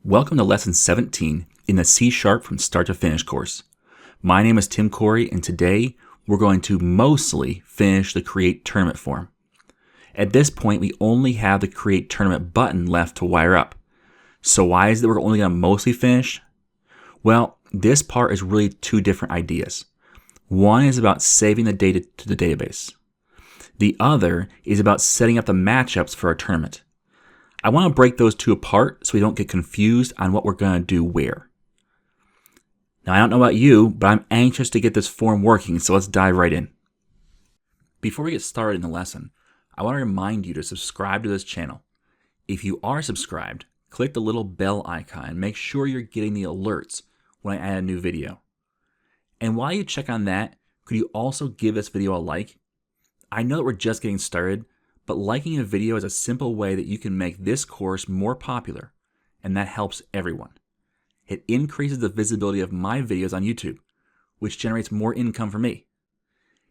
Welcome to Lesson 17 in the C# from Start to Finish course. My name is Tim Corey, and today we're going to mostly finish the Create Tournament form. At this point, we only have the Create Tournament button left to wire up. So why is it we're only going to mostly finish? Well, this part is really two different ideas. One is about saving the data to the database. The other is about setting up the matchups for our tournament. I want to break those two apart so we don't get confused on what we're going to do where. Now, I don't know about you, but I'm anxious to get this form working, so let's dive right in. Before we get started in the lesson, I want to remind you to subscribe to this channel. If you are subscribed, click the little bell icon and make sure you're getting the alerts when I add a new video. And while you check on that, could you also give this video a like? I know that we're just getting started, but liking a video is a simple way that you can make this course more popular, and that helps everyone. It increases the visibility of my videos on YouTube, which generates more income for me.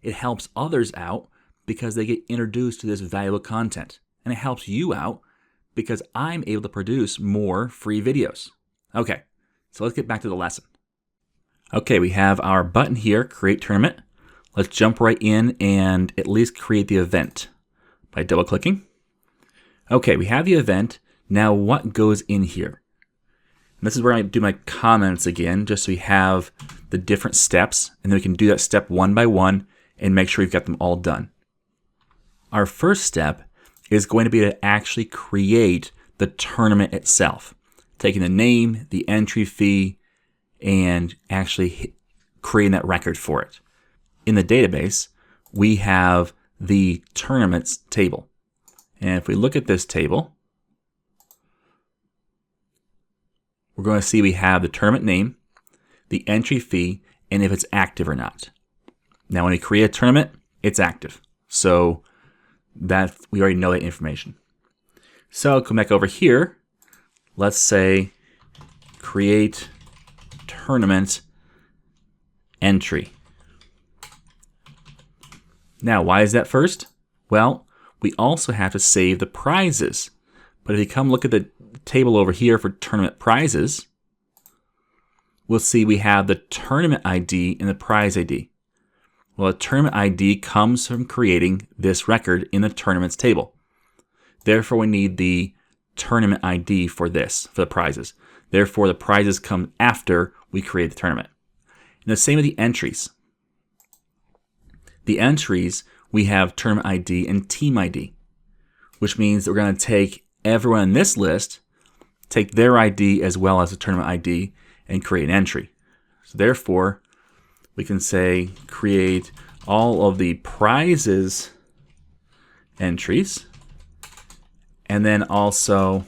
It helps others out because they get introduced to this valuable content, and it helps you out because I'm able to produce more free videos. Okay, so let's get back to the lesson. Okay, we have our button here, Create Tournament. Let's jump right in and at least create the event by double clicking. Okay, we have the event. Now what goes in here? And this is where I do my comments again, just so we have the different steps, and then we can do that step one by one and make sure we've got them all done. Our first step is going to be to actually create the tournament itself, taking the name, the entry fee, and actually creating that record for it. In the database, we have the tournaments table. And if we look at this table, we're going to see we have the tournament name, the entry fee, and if it's active or not. Now, when we create a tournament, it's active. So that we already know that information. So come back over here. Let's say create tournament entry. Now, why is that first? Well, we also have to save the prizes. But if you come look at the table over here for tournament prizes, we'll see we have the tournament ID and the prize ID. Well, a tournament ID comes from creating this record in the tournaments table. Therefore, we need the tournament ID for this, for the prizes. Therefore, the prizes come after we create the tournament. And the same with the entries. The entries, we have tournament ID and team ID, which means that we're going to take everyone in this list, take their ID as well as the tournament ID, and create an entry. So therefore, we can say create all of the prizes entries, and then also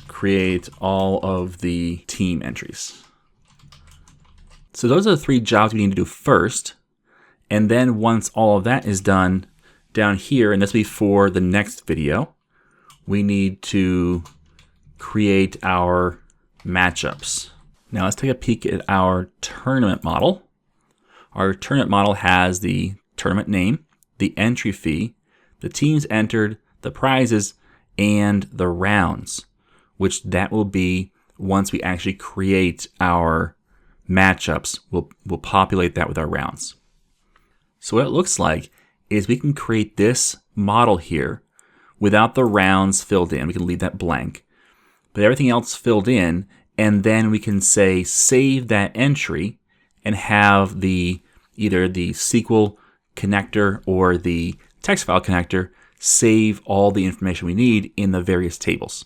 create all of the team entries. So those are the three jobs we need to do first. And then once all of that is done down here, and this will be for the next video, we need to create our matchups. Now let's take a peek at our tournament model. Our tournament model has the tournament name, the entry fee, the teams entered, the prizes, and the rounds, which that will be once we actually create our matchups. We'll populate that with our rounds. So what it looks like is we can create this model here without the rounds filled in. We can leave that blank, but everything else filled in, and then we can say save that entry and have either the SQL connector or the text file connector save all the information we need in the various tables.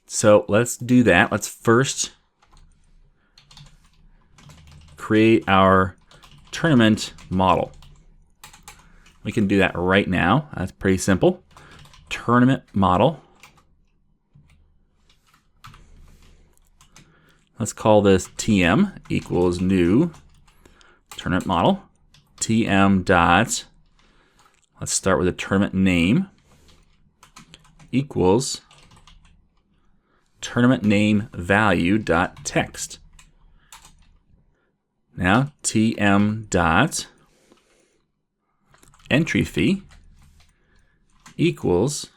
So let's do that. Let's first create our tournament model. We can do that right now. That's pretty simple. Tournament model. Let's call this TM equals new tournament model. TM dot, let's start with a tournament name, equals tournament name value dot text. Now TM dot entry fee equals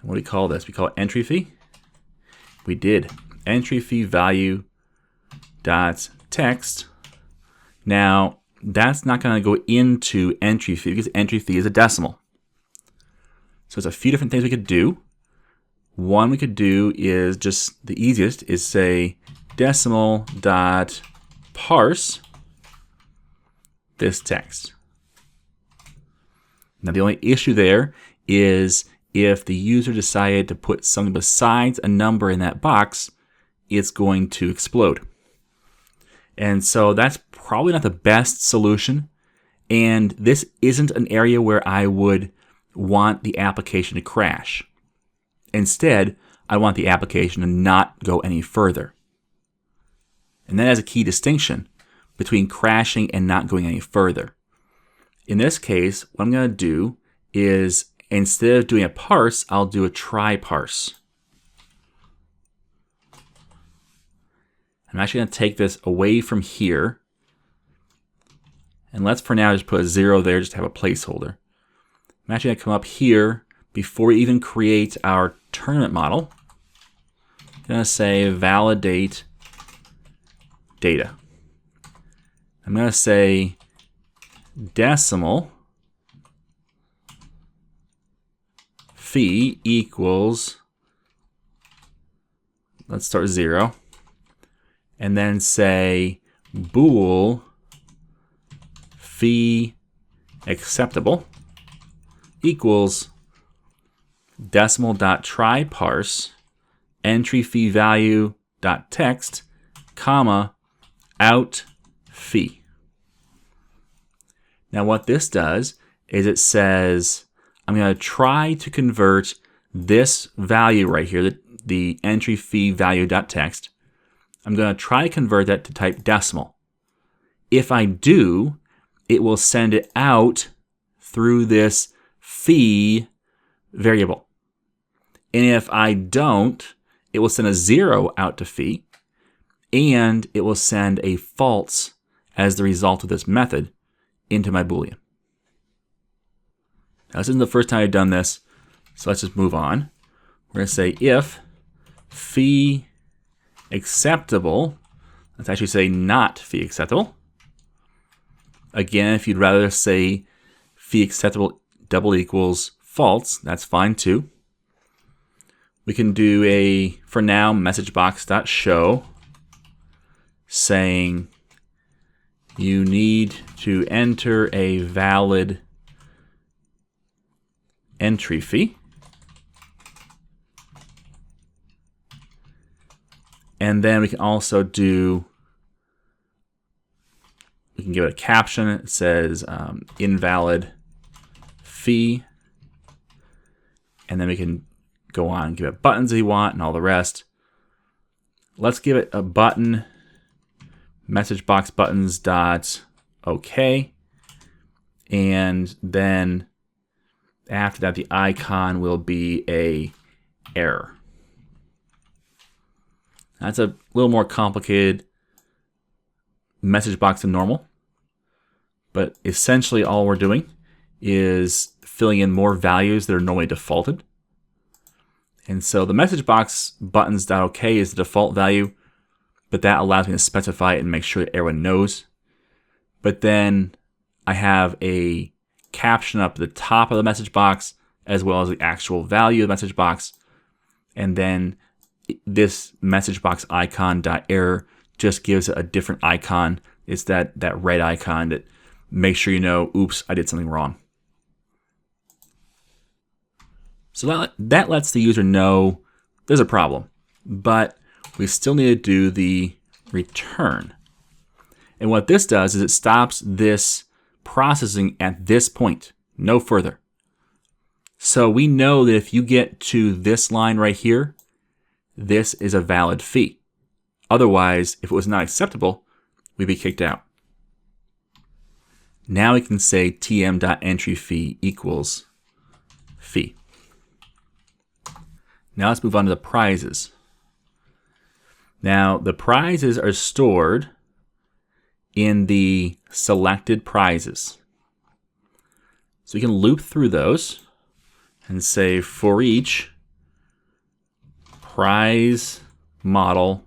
What do we call this? We call it entry fee. We did. Entry fee value dot text. Now, that's not going to go into entry fee because entry fee is a decimal. So there's a few different things we could do. One we could do is just the easiest is say decimal dot parse this text. Now the only issue there is if the user decided to put something besides a number in that box, it's going to explode. And so that's probably not the best solution. And this isn't an area where I would want the application to crash. Instead, I want the application to not go any further. And that has a key distinction between crashing and not going any further. In this case, what I'm going to do is instead of doing a parse, I'll do a try parse. I'm actually going to take this away from here. And let's for now just put a 0 there just to have a placeholder. I'm actually going to come up here before we even create our tournament model. I'm going to say validate data. I'm going to say decimal fee equals, let's start 0, and then say bool fee acceptable equals decimal.try parse entry fee value dot text comma out fee. Now what this does is it says I'm going to try to convert this value right here, the entry fee value dot text. I'm going to try to convert that to type decimal. If I do, it will send it out through this fee variable. And if I don't, it will send a 0 out to fee, and it will send a false as the result of this method into my Boolean. Now, this isn't the first time I've done this, so let's just move on. We're going to say if fee acceptable, let's actually say not fee acceptable. Again, if you'd rather say fee acceptable double equals false, that's fine too. We can do a, for now, messagebox.show saying you need to enter a valid entry fee. And then we can also do, we can give it a caption. It says invalid fee. And then we can go on and give it buttons if you want and all the rest. Let's give it a button, messagebox buttons dot OK. And then after that, the icon will be a error. That's a little more complicated message box than normal. But essentially all we're doing is filling in more values that are normally defaulted. And so the message box buttons.ok is the default value, but that allows me to specify it and make sure that everyone knows. But then I have a caption up at the top of the message box as well as the actual value of the message box. And then this message box icon.error just gives it a different icon. It's that red icon that makes sure you know, oops, I did something wrong. So that lets the user know there's a problem, but we still need to do the return. And what this does is it stops this processing at this point, no further. So we know that if you get to this line right here, this is a valid fee. Otherwise, if it was not acceptable, we'd be kicked out. Now we can say tm.entryFee equals fee. Now let's move on to the prizes. Now the prizes are stored in the selected prizes. So we can loop through those and say for each prize model,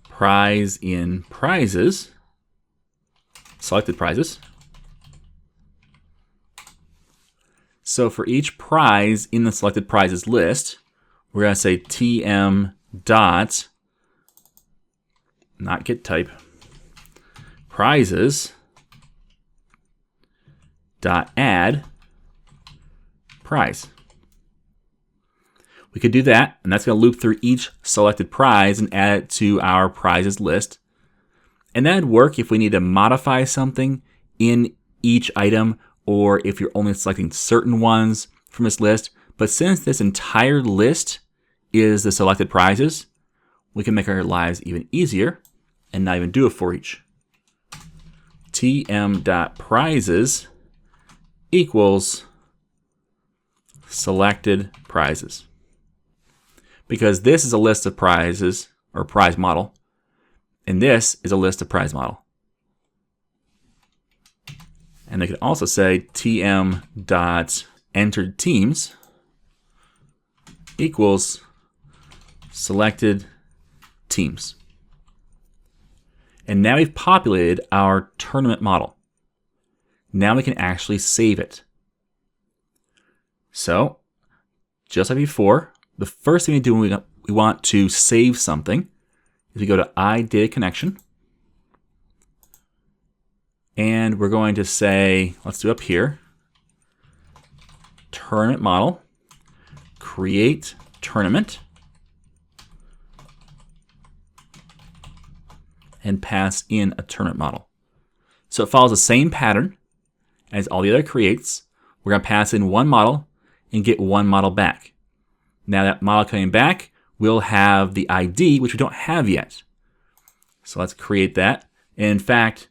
prize in prizes, selected prizes. So for each prize in the selected prizes list, we're going to say tm dot, not get type, prizes dot add prize. We could do that, and that's going to loop through each selected prize and add it to our prizes list. And that would work if we need to modify something in each item, or if you're only selecting certain ones from this list. But since this entire list is the selected prizes, we can make our lives even easier and not even do a for each. tm.prizes equals selected prizes. Because this is a list of prizes, or prize model, and this is a list of prize model. And they could also say tm.entered teams equals selected teams. And now we've populated our tournament model. Now we can actually save it. So, just like before, the first thing we do when we want to save something is we go to iDataConnection. And we're going to say, let's do up here, tournament model, create tournament, and pass in a tournament model. So it follows the same pattern as all the other creates. We're going to pass in one model and get one model back. Now that model coming back will have the ID, which we don't have yet. So let's create that. And in fact,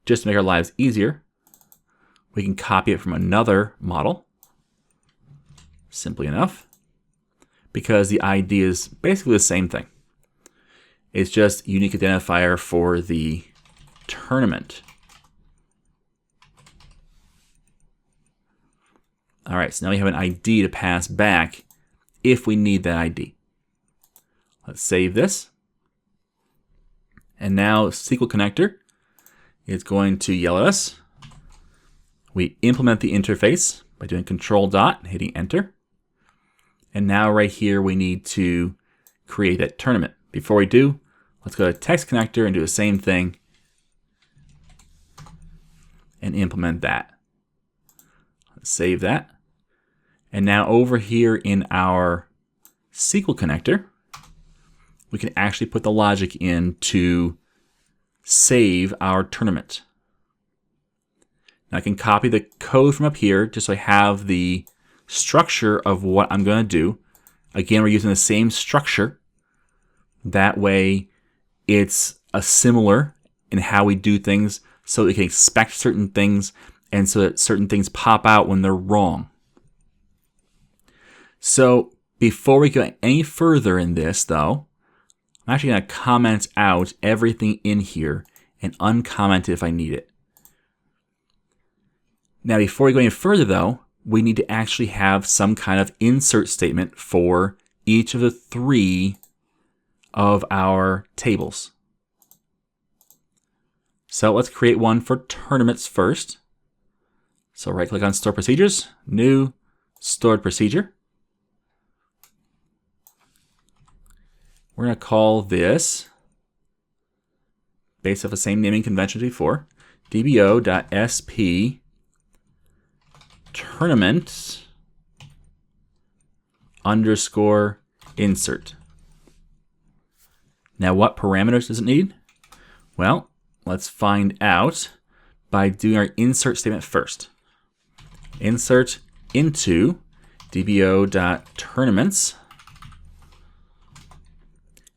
just to make our lives easier, we can copy it from another model. Simply enough. Because the ID is basically the same thing. It's just unique identifier for the tournament. All right, so now we have an ID to pass back if we need that ID. Let's save this. And now SQL connector is going to yell at us. We implement the interface by doing Control dot and hitting enter. And now right here we need to create that tournament. Before we do, let's go to text connector and do the same thing and implement that. Let's save that. And now over here in our SQL connector, we can actually put the logic in to save our tournament. Now I can copy the code from up here just so I have the structure of what I'm going to do. Again, we're using the same structure. That way it's similar in how we do things so that we can expect certain things and so that certain things pop out when they're wrong. So before we go any further in this though, I'm actually going to comment out everything in here and uncomment it if I need it. Now before we go any further though, we need to actually have some kind of insert statement for each of the three of our tables. So let's create one for tournaments first. So right click on Store Procedures, New, Stored Procedure. We're going to call this, based off the same naming convention as before, dbo.sp tournament underscore insert. Now what parameters does it need? Well, let's find out by doing our insert statement first. Insert into dbo.tournaments.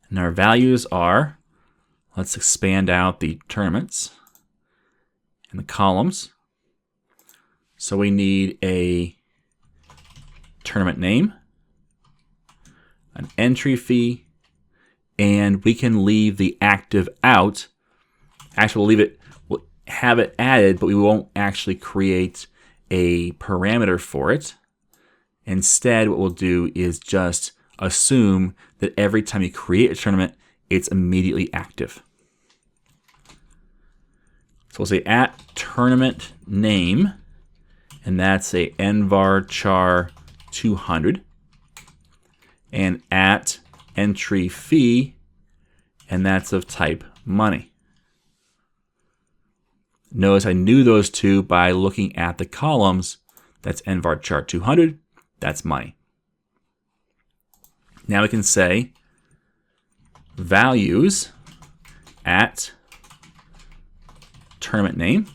And our values are, let's expand out the tournaments and the columns. So we need a tournament name, an entry fee, and we can leave the active out. Actually, we'll have it added, but we won't actually create a parameter for it. Instead, what we'll do is just assume that every time you create a tournament, it's immediately active. So we'll say at tournament name, and that's a nvarchar 200, and at entry fee, and that's of type money. Notice I knew those two by looking at the columns. That's nvarchar 200, that's money. Now we can say values at tournament name,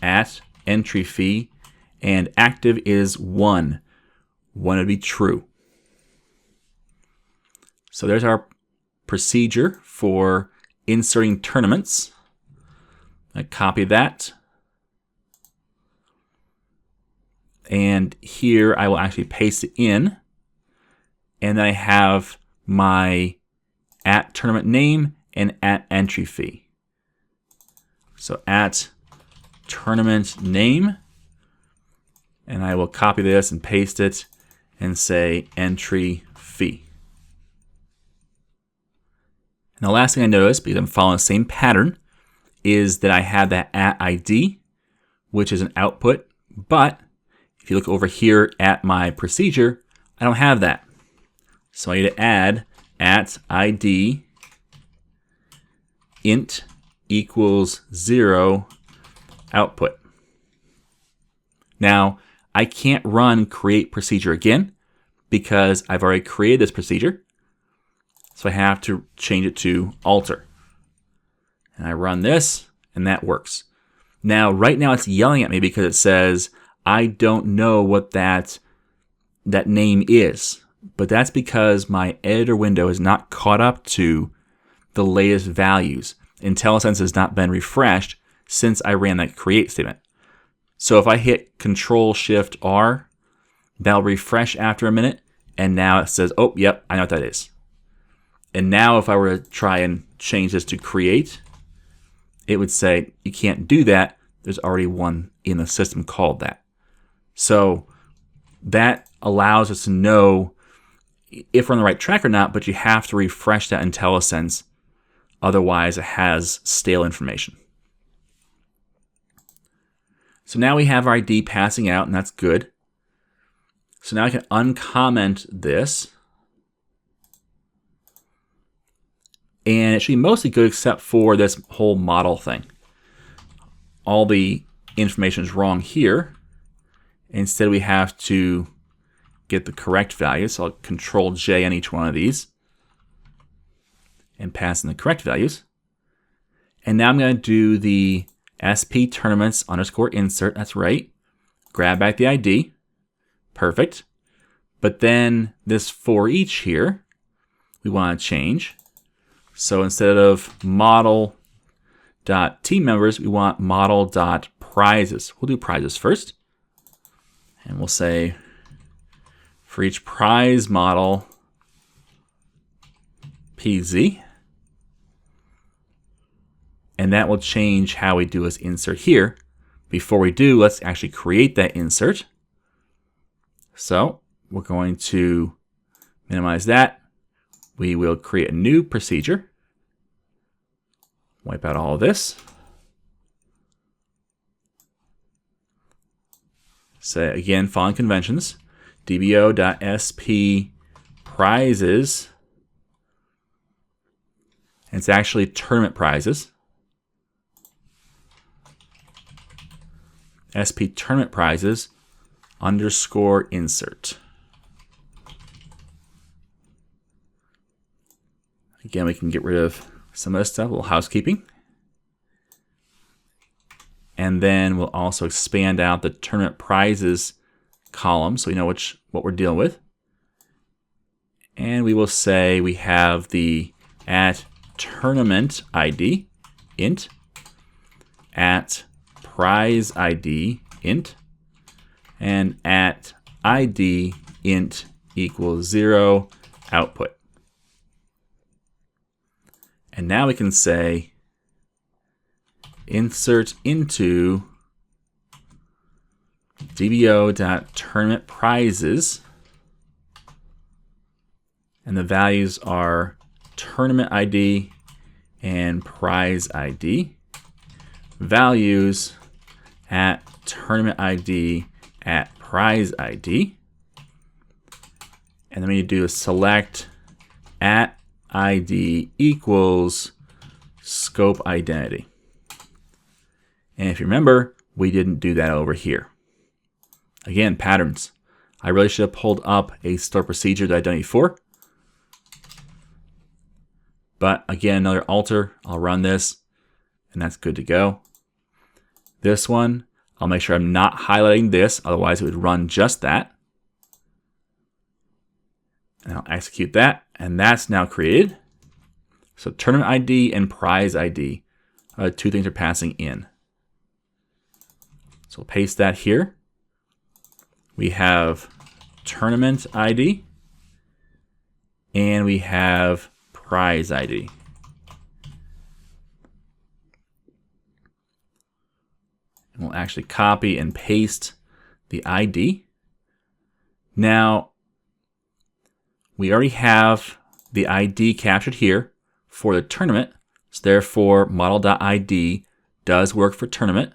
at entry fee, and active is 1. 1 would be true. So there's our procedure for inserting tournaments. I copy that. And here I will actually paste it in. And then I have my at tournament name and at entry fee. So at tournament name, and I will copy this and paste it and say entry fee. And the last thing I noticed, because I'm following the same pattern, is that I have that at ID, which is an output. But if you look over here at my procedure, I don't have that. So I need to add at ID int equals 0 output. Now, I can't run create procedure again because I've already created this procedure. So I have to change it to alter. And I run this, and that works. Now, right now it's yelling at me because it says, I don't know what that name is. But that's because my editor window is not caught up to the latest values. IntelliSense has not been refreshed since I ran that create statement. So if I hit Control-Shift-R, that'll refresh after a minute, and now it says, oh, yep, I know what that is. And now if I were to try and change this to create, it would say, you can't do that. There's already one in the system called that. So that allows us to know if we're on the right track or not, but you have to refresh that IntelliSense. Otherwise, it has stale information. So now we have our ID passing out, and that's good. So now I can uncomment this. And it should be mostly good except for this whole model thing. All the information is wrong here. Instead, we have to get the correct value. So I'll Control J on each one of these and pass in the correct values. And now I'm going to do the SP tournaments underscore insert. That's right. Grab back the ID. Perfect. But then this for each here, we want to change. So instead of model.teammembers, we want model.prizes. We'll do prizes first. And we'll say for each prize model, PZ. And that will change how we do this insert here. Before we do, let's actually create that insert. So we're going to minimize that. We will create a new procedure. Wipe out all of this. Say again, following conventions, dbo.sp prizes. And it's actually tournament prizes. SP tournament prizes underscore insert. Again, we can get rid of some of this stuff, a little housekeeping. And then we'll also expand out the tournament prizes column so we know what we're dealing with. And we will say we have the at tournament ID int, at prize ID int, and at ID int equals 0 output. And now we can say insert into dbo.tournament prizes, And the values are tournament ID and prize ID. Values at tournament ID at prize ID. And then we need to do a select at ID equals scope identity. And if you remember, we didn't do that over here. Again, patterns. I really should have pulled up a store procedure that I've done before. But again, another alter. I'll run this, and that's good to go. This one, I'll make sure I'm not highlighting this, otherwise it would run just that. And I'll execute that, and that's now created. So tournament ID and prize ID are the two things we're passing in. So we'll paste that here. We have tournament ID, and we have prize ID. And we'll actually copy and paste the ID. Now, we already have the ID captured here for the tournament. So therefore, model.id does work for tournament.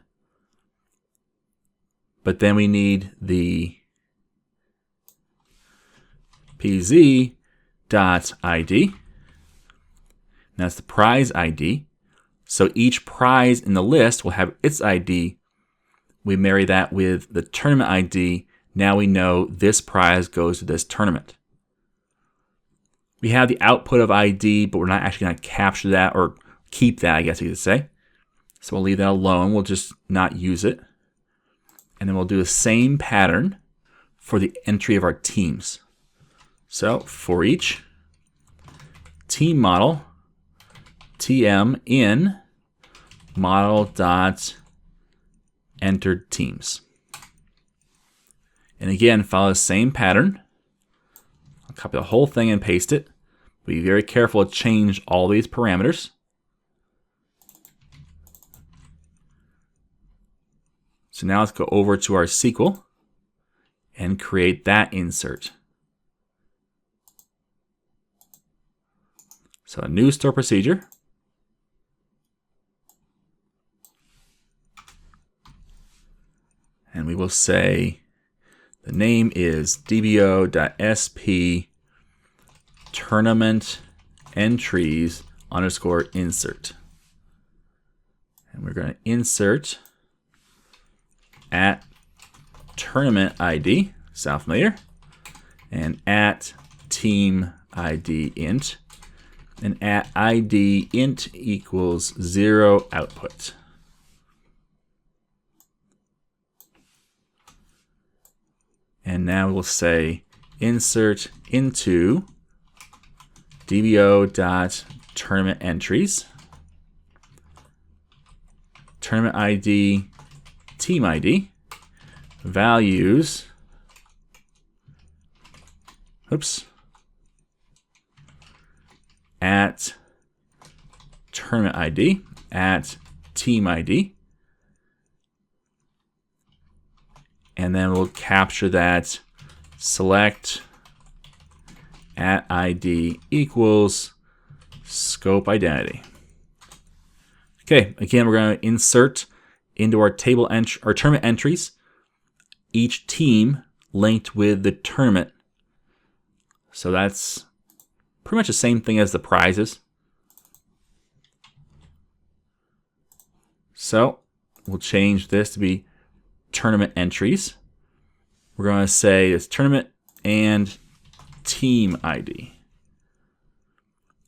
But then we need the pz.id. That's the prize ID. So each prize in the list will have its ID. We marry that with the tournament ID. Now we know this prize goes to this tournament. We have the output of ID, but we're not actually going to capture that or keep that, I guess you could say. So we'll leave that alone. We'll just not use it. And then we'll do the same pattern for the entry of our teams. So for each team model, TM in model.entered teams. And again, follow the same pattern. I'll copy the whole thing and paste it. Be very careful to change all these parameters. So now let's go over to our SQL and create that insert. So a new store procedure. And we will say the name is dbo.sp tournament entries underscore insert. And we're going to insert at tournament ID, sound familiar, and at team ID int, and at ID int equals 0 output. And now we'll say insert into dbo.tournament entries, tournament ID, team ID, values, at tournament ID, at team ID, and then we'll capture that select at ID equals scope identity. Okay, again, we're going to insert into our table our tournament entries each team linked with the tournament. So that's pretty much the same thing as the prizes. So we'll change this to be tournament entries. We're going to say it's tournament and team ID.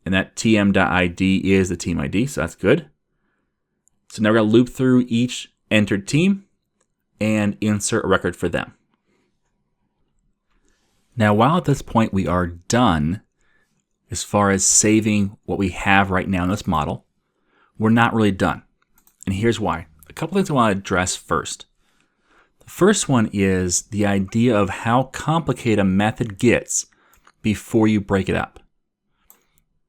And that tm.id is the team ID, so that's good. So now we're going to loop through each entered team and insert a record for them. Now, while at this point we are done as far as saving what we have right now in this model, we're not really done. And here's why. A couple things I want to address first. The first one is the idea of how complicated a method gets before you break it up.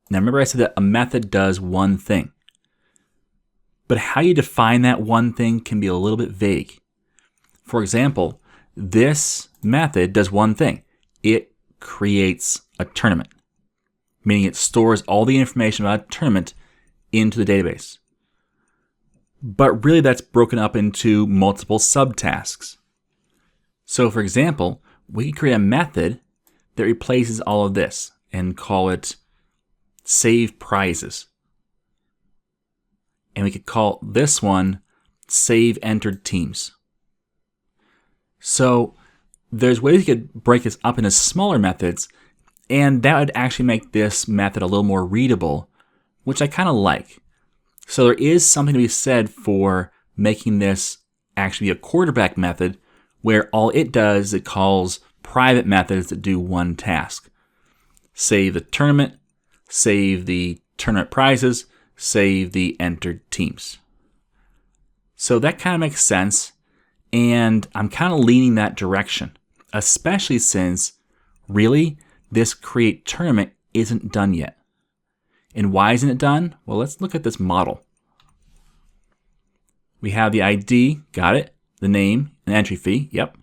Now, remember I said that a method does one thing. But how you define that one thing can be a little bit vague. For example, this method does one thing. It creates a tournament. meaning it stores all the information about a tournament into the database. But really that's broken up into multiple subtasks. So for example, we could create a method that replaces all of this and call it save prizes. And we could call this one save entered teams. So there's ways you could break this up into smaller methods, and that would actually make this method a little more readable, which I kind of like. So there is something to be said for making this actually a quarterback method, where all it does is it calls private methods that do one task. Save the tournament, save the tournament prizes, save the entered teams. So that kind of makes sense, and I'm kind of leaning that direction, especially since really this create tournament isn't done yet. And why isn't it done? Well, let's look at this model. We have the ID, got it, the name, and entry fee, yep.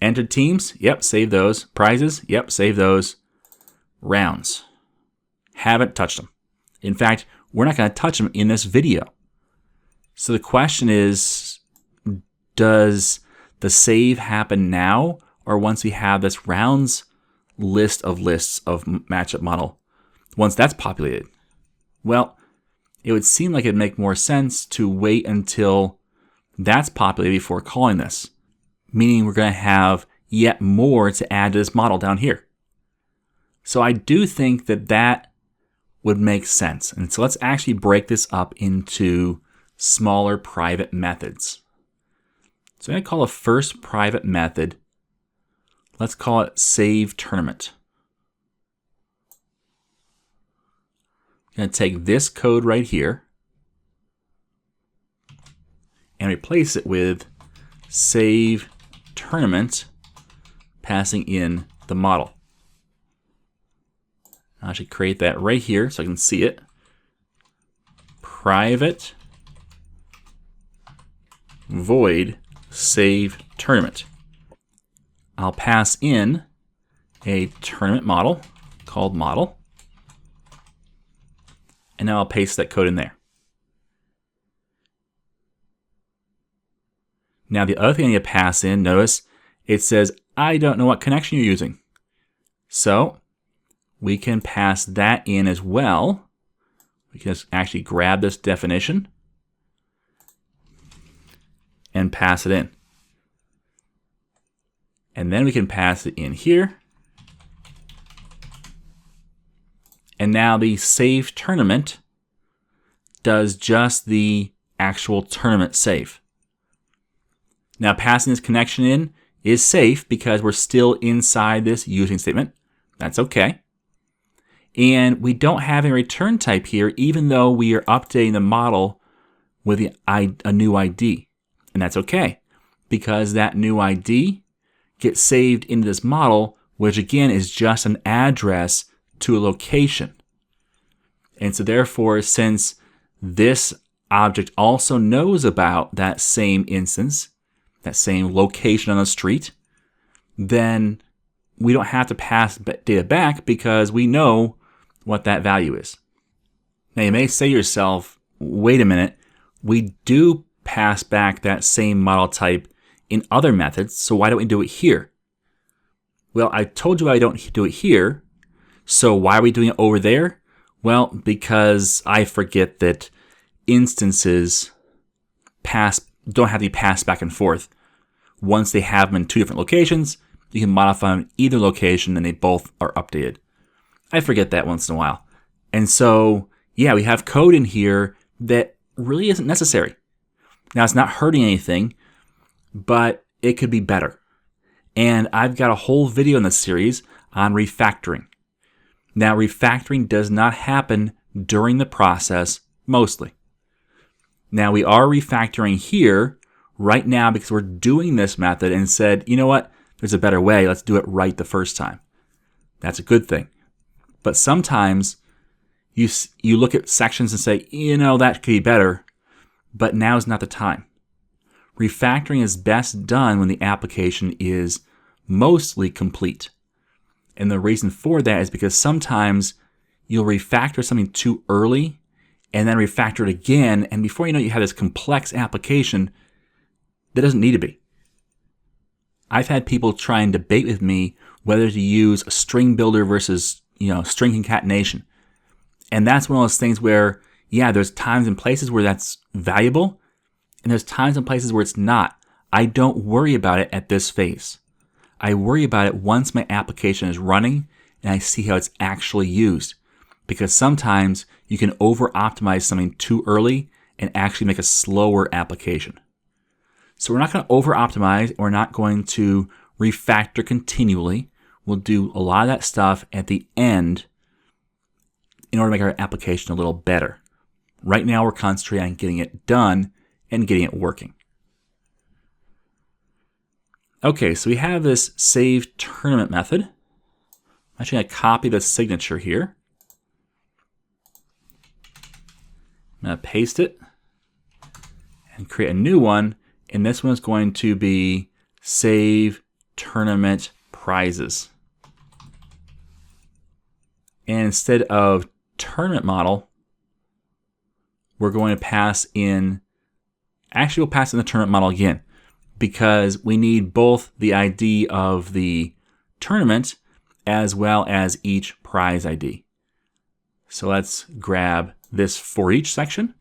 Entered teams, yep, save those. Prizes, yep, save those. Rounds, haven't touched them. In fact, we're not going to touch them in this video. So the question is, does the save happen now or once we have this rounds list of lists of matchup model, once that's populated? Well, it would seem like it'd make more sense to wait until that's populated before calling this, meaning we're going to have yet more to add to this model down here. So I do think that that would make sense. And so let's actually break this up into smaller private methods. So I'm going to call the first private method, let's call it save tournament. I'm going to take this code right here and replace it with save tournament, passing in the model. I should create that right here so I can see it. Private void save tournament. I'll pass in a tournament model called model. And now I'll paste that code in there. Now the other thing I need to pass in, notice it says, I don't know what connection you're using. So we can pass that in as well. We can just actually grab this definition and pass it in. And then we can pass it in here. And now the save tournament does just the actual tournament save. Now passing this connection in is safe because we're still inside this using statement. That's okay. And we don't have a return type here, even though we are updating the model with a new ID. And that's okay, because that new ID gets saved into this model, which again is just an address to a location. And so therefore, since this object also knows about that same instance, that same location on the street, then we don't have to pass data back because we know what that value is. Now you may say to yourself, wait a minute, we do pass back that same model type in other methods, so why don't we do it here? Well, I told you I don't do it here, so why are we doing it over there? Well, because I forget that instances don't have to be passed back and forth. Once they have them in two different locations, you can modify them in either location and they both are updated. I forget that once in a while. And so, yeah, we have code in here that really isn't necessary. Now, it's not hurting anything, but it could be better. And I've got a whole video in this series on refactoring. Now, refactoring does not happen during the process, mostly. Now, we are refactoring here right now because we're doing this method and said, you know what, there's a better way. Let's do it right the first time. That's a good thing. But sometimes you look at sections and say, you know, that could be better, but now is not the time. Refactoring is best done when the application is mostly complete. And the reason for that is because sometimes you'll refactor something too early and then refactor it again. And before you know it, you have this complex application that doesn't need to be. I've had people try and debate with me whether to use a string builder versus, string concatenation. And that's one of those things where, yeah, there's times and places where that's valuable, and there's times and places where it's not. I don't worry about it at this phase. I worry about it once my application is running and I see how it's actually used. Because sometimes you can over-optimize something too early and actually make a slower application. So we're not going to over-optimize. We're not going to refactor continually. We'll do a lot of that stuff at the end in order to make our application a little better. Right now, we're concentrating on getting it done and getting it working. Okay, so we have this save tournament method. I'm actually going to copy the signature here. I'm going to paste it and create a new one. And this one is going to be save tournament prizes. And instead of tournament model, we're going to pass in, actually we'll pass in the tournament model again, because we need both the ID of the tournament as well as each prize ID. So let's grab this for each section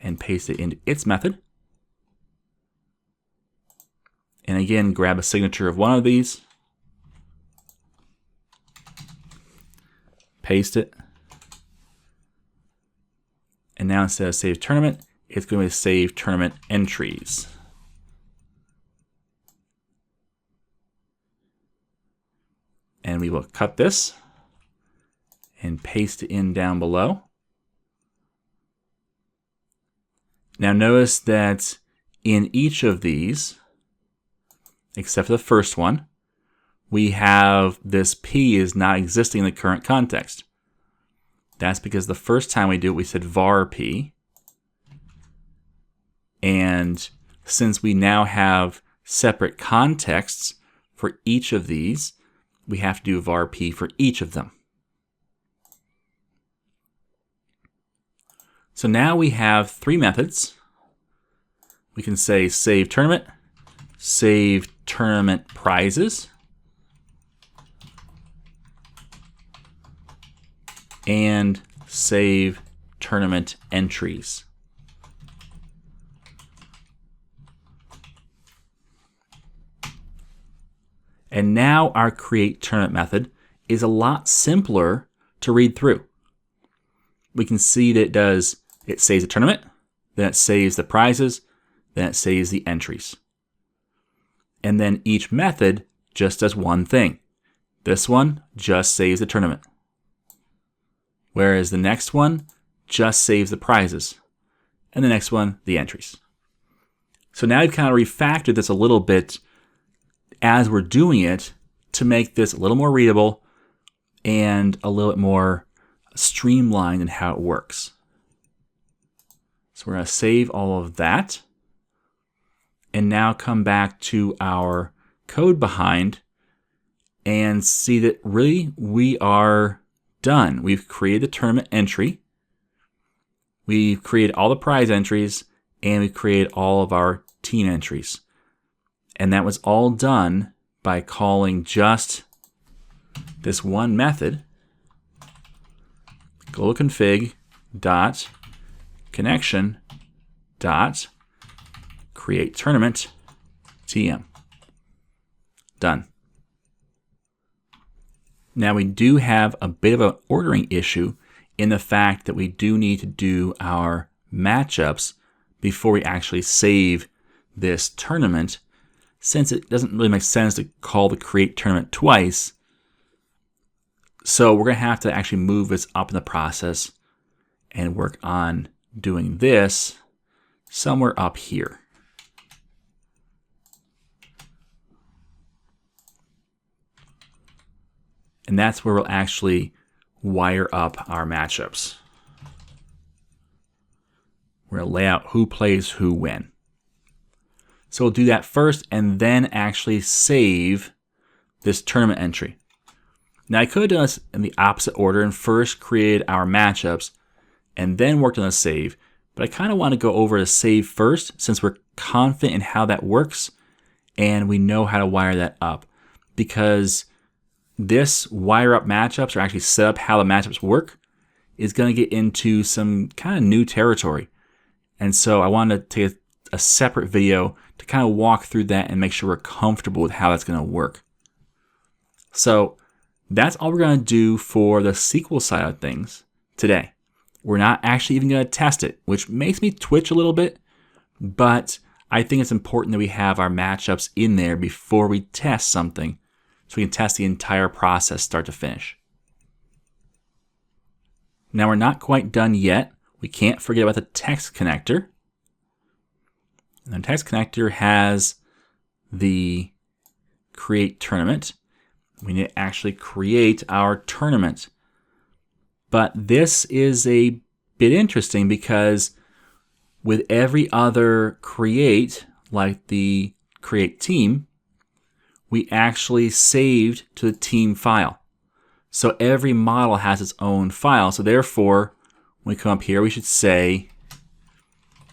and paste it into its method. And again, grab a signature of one of these, paste it. And now instead of save tournament, it's going to be save tournament entries. And we will cut this and paste it in down below. Now notice that in each of these, except for the first one, we have this P is not existing in the current context. That's because the first time we do it, we said var P. And since we now have separate contexts for each of these, we have to do var P for each of them. So now we have three methods. We can say save tournament prizes, and save tournament entries. And now our create tournament method is a lot simpler to read through. We can see that it saves the tournament, then it saves the prizes, then it saves the entries. And then each method just does one thing. This one just saves the tournament. Whereas the next one just saves the prizes. And the next one, the entries. So now we've kind of refactored this a little bit as we're doing it to make this a little more readable and a little bit more streamlined in how it works. So we're going to save all of that. And now come back to our code behind and see that really we are done. We've created the tournament entry. We've created all the prize entries, and we've created all of our team entries. And that was all done by calling just this one method, global config dot connection dot create tournament TM. Done. Now we do have a bit of an ordering issue in the fact that we do need to do our matchups before we actually save this tournament, since it doesn't really make sense to call the create tournament twice. So we're going to have to actually move this up in the process and work on doing this somewhere up here. And that's where we'll actually wire up our matchups. We're going to lay out who plays who when. So we'll do that first and then actually save this tournament entry. Now I could have done this in the opposite order and first created our matchups and then worked on a save. But I kind of want to go over the save first since we're confident in how that works and we know how to wire that up. Because this wire up matchups, or actually set up how the matchups work, is going to get into some kind of new territory. And so I wanted to take a separate video to kind of walk through that and make sure we're comfortable with how that's going to work. So that's all we're going to do for the SQL side of things today. We're not actually even going to test it, which makes me twitch a little bit, but I think it's important that we have our matchups in there before we test something so we can test the entire process start to finish. Now we're not quite done yet. We can't forget about the text connector. And the text connector has the create tournament. We need to actually create our tournament. But this is a bit interesting because with every other create, like the create team, we actually saved to the team file. So every model has its own file. So therefore, when we come up here, we should say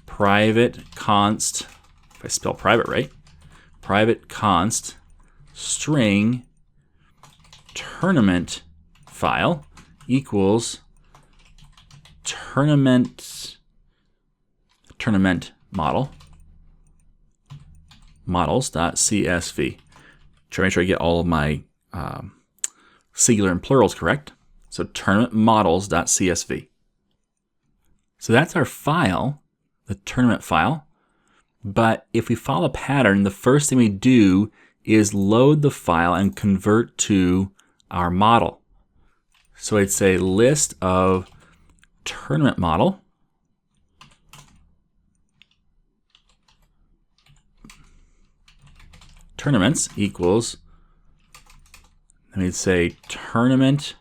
private const, if I spell private right, private const string tournament file equals tournament model models.csv. Try to make sure I get all of my singular and plurals correct. So tournament models.csv. So that's our file, the tournament file. But if we follow a pattern, the first thing we do is load the file and convert to our model. So I'd say list of tournament model tournaments equals, let me say tournament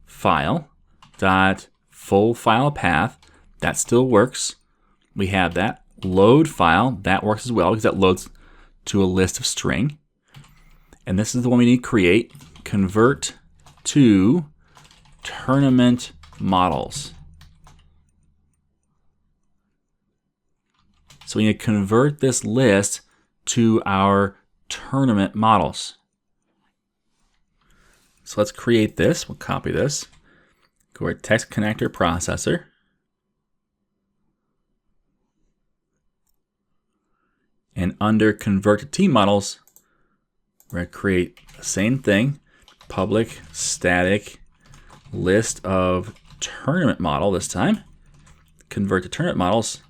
file dot full file path. That still works. We have that. Load file, that works as well because that loads to a list of string. And this is the one we need to create. Convert to tournament models. So we need to convert this list to our tournament models. So let's create this. We'll copy this. Go to our text connector processor. And under convert to team models, we're going to create the same thing. Public static list of tournament model this time. Convert to tournament models.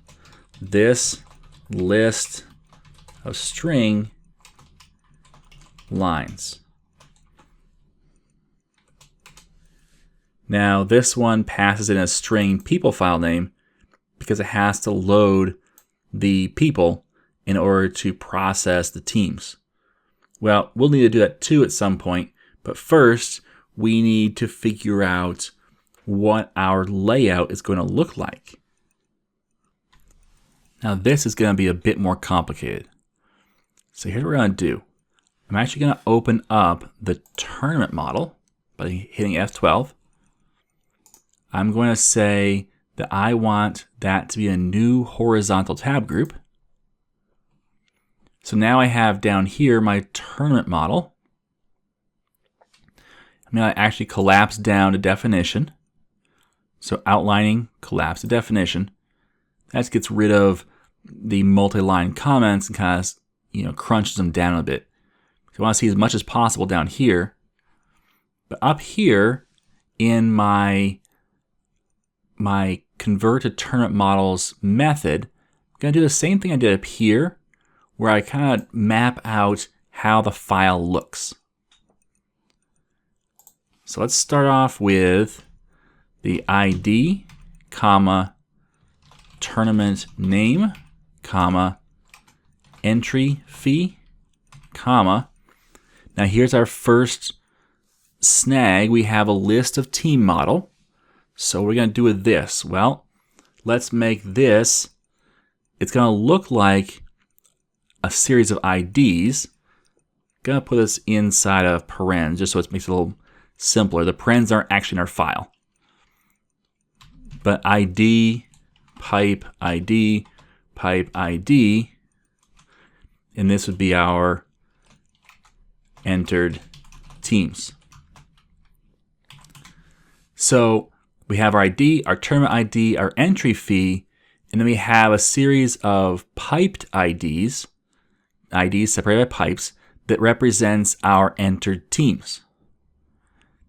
This list of string lines. Now this one passes in a string people file name because it has to load the people in order to process the teams. Well, we'll need to do that too at some point, but first we need to figure out what our layout is going to look like. Now this is going to be a bit more complicated. So here's what we're going to do. I'm actually going to open up the tournament model by hitting F12. I'm going to say that I want that to be a new horizontal tab group. So now I have down here my tournament model. I'm going to actually collapse down to definition. So outlining, collapse to definition. That gets rid of the multi-line comments and kind of crunches them down a bit. So I want to see as much as possible down here. But up here in my convert to tournament models method, I'm going to do the same thing I did up here, where I kind of map out how the file looks. So let's start off with the ID, comma, tournament name, comma, entry fee, comma. Now here's our first snag. We have a list of team model. So what are we going to do with this? Well, let's make this, it's going to look like a series of IDs. Going to put this inside of parens just so it makes it a little simpler. The parens aren't actually in our file. But ID, pipe ID, pipe ID, and this would be our entered teams. So we have our ID, our tournament ID, our entry fee, and then we have a series of piped IDs separated by pipes, that represents our entered teams.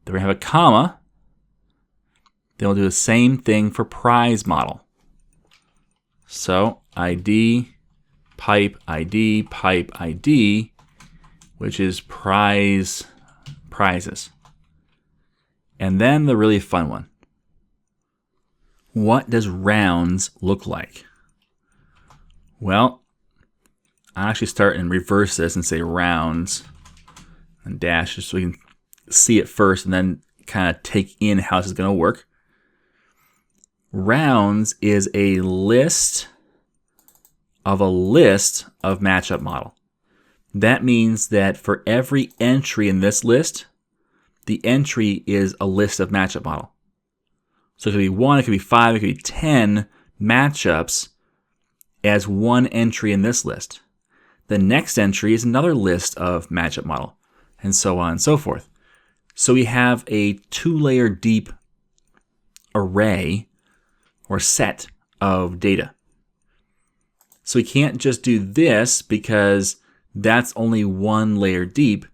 Then we have a comma. Then we'll do the same thing for prize model. So ID, pipe ID, which is prizes. And then the really fun one. What does rounds look like? Well, I'll actually start and reverse this and say rounds and dash just so we can see it first and then kind of take in how this is going to work. Rounds is a list of matchup model. That means that for every entry in this list, the entry is a list of matchup model. So it could be 1, it could be 5, it could be 10 matchups as one entry in this list. The next entry is another list of matchup model, and so on and so forth. So we have a 2-layer deep array or set of data. So we can't just do this because that's only 1 layer deep.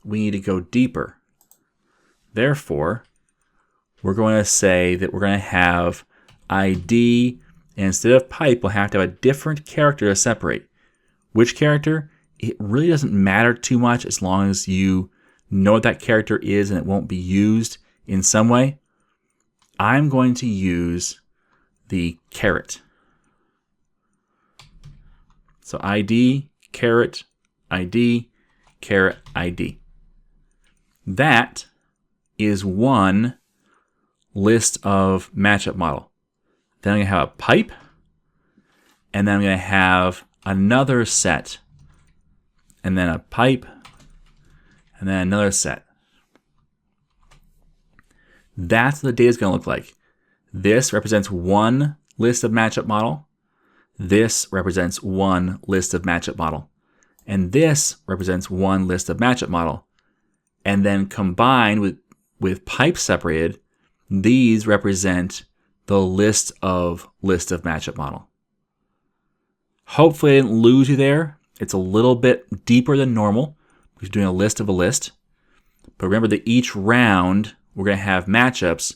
We need to go deeper. Therefore, we're going to say that we're going to have ID, and instead of pipe, we'll have to have a different character to separate. Which character? It really doesn't matter too much as long as you know what that character is and it won't be used in some way. I'm going to use the caret. So ID, caret, ID, caret, ID. That is one list of matchup model. Then I'm going to have a pipe, and then I'm going to have another set, and then a pipe, and then another set. That's what the data is going to look like. This represents one list of matchup model. This represents one list of matchup model. And this represents one list of matchup model. And then combined with pipe separated, these represent the list of matchup model. Hopefully I didn't lose you there. It's a little bit deeper than normal. We're doing a list of a list. But remember that each round, we're going to have matchups.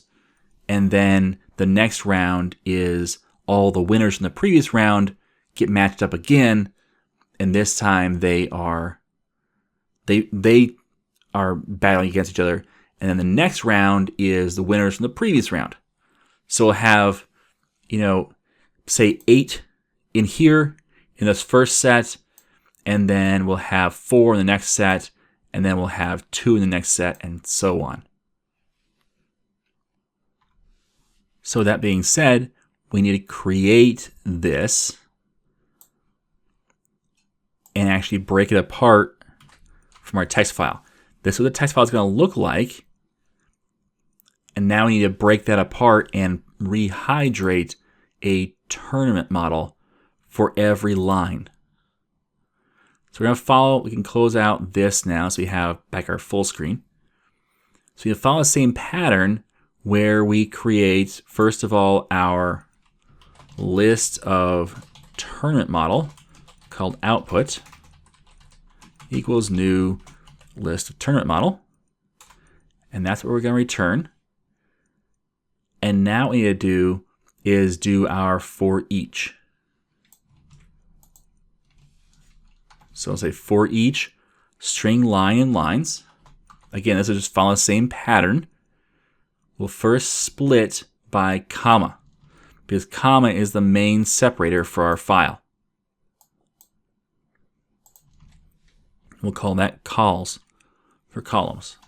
And then the next round is all the winners from the previous round get matched up again. And this time they are battling against each other. And then the next round is the winners from the previous round. So we'll have, say 8 in here in this first set, and then we'll have 4 in the next set, and then we'll have 2 in the next set, and so on. So that being said, we need to create this and actually break it apart from our text file. This is what the text file is going to look like. And now we need to break that apart and rehydrate a tournament model for every line. So we're going to follow, we can close out this now so we have back our full screen. So you follow the same pattern where we create, first of all, our list of tournament model called output equals new list of tournament model. And that's what we're going to return. And now what we need to do is do our for each. So I'll say for each string line in lines. Again, this will just follow the same pattern. We'll first split by comma, because comma is the main separator for our file. We'll call that calls for columns.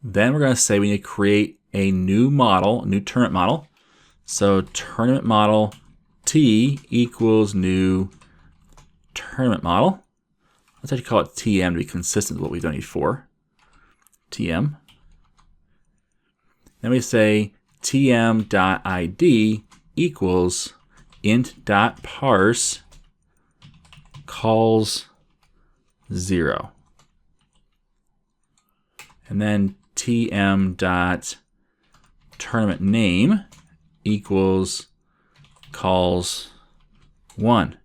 Then we're going to say we need to create a new model, a new tournament model. So tournament model T equals new tournament model. Let's actually call it TM to be consistent with what we've done before. TM. Then we say tm.id equals int.parse calls 0. And then tm.tournament name equals calls 1.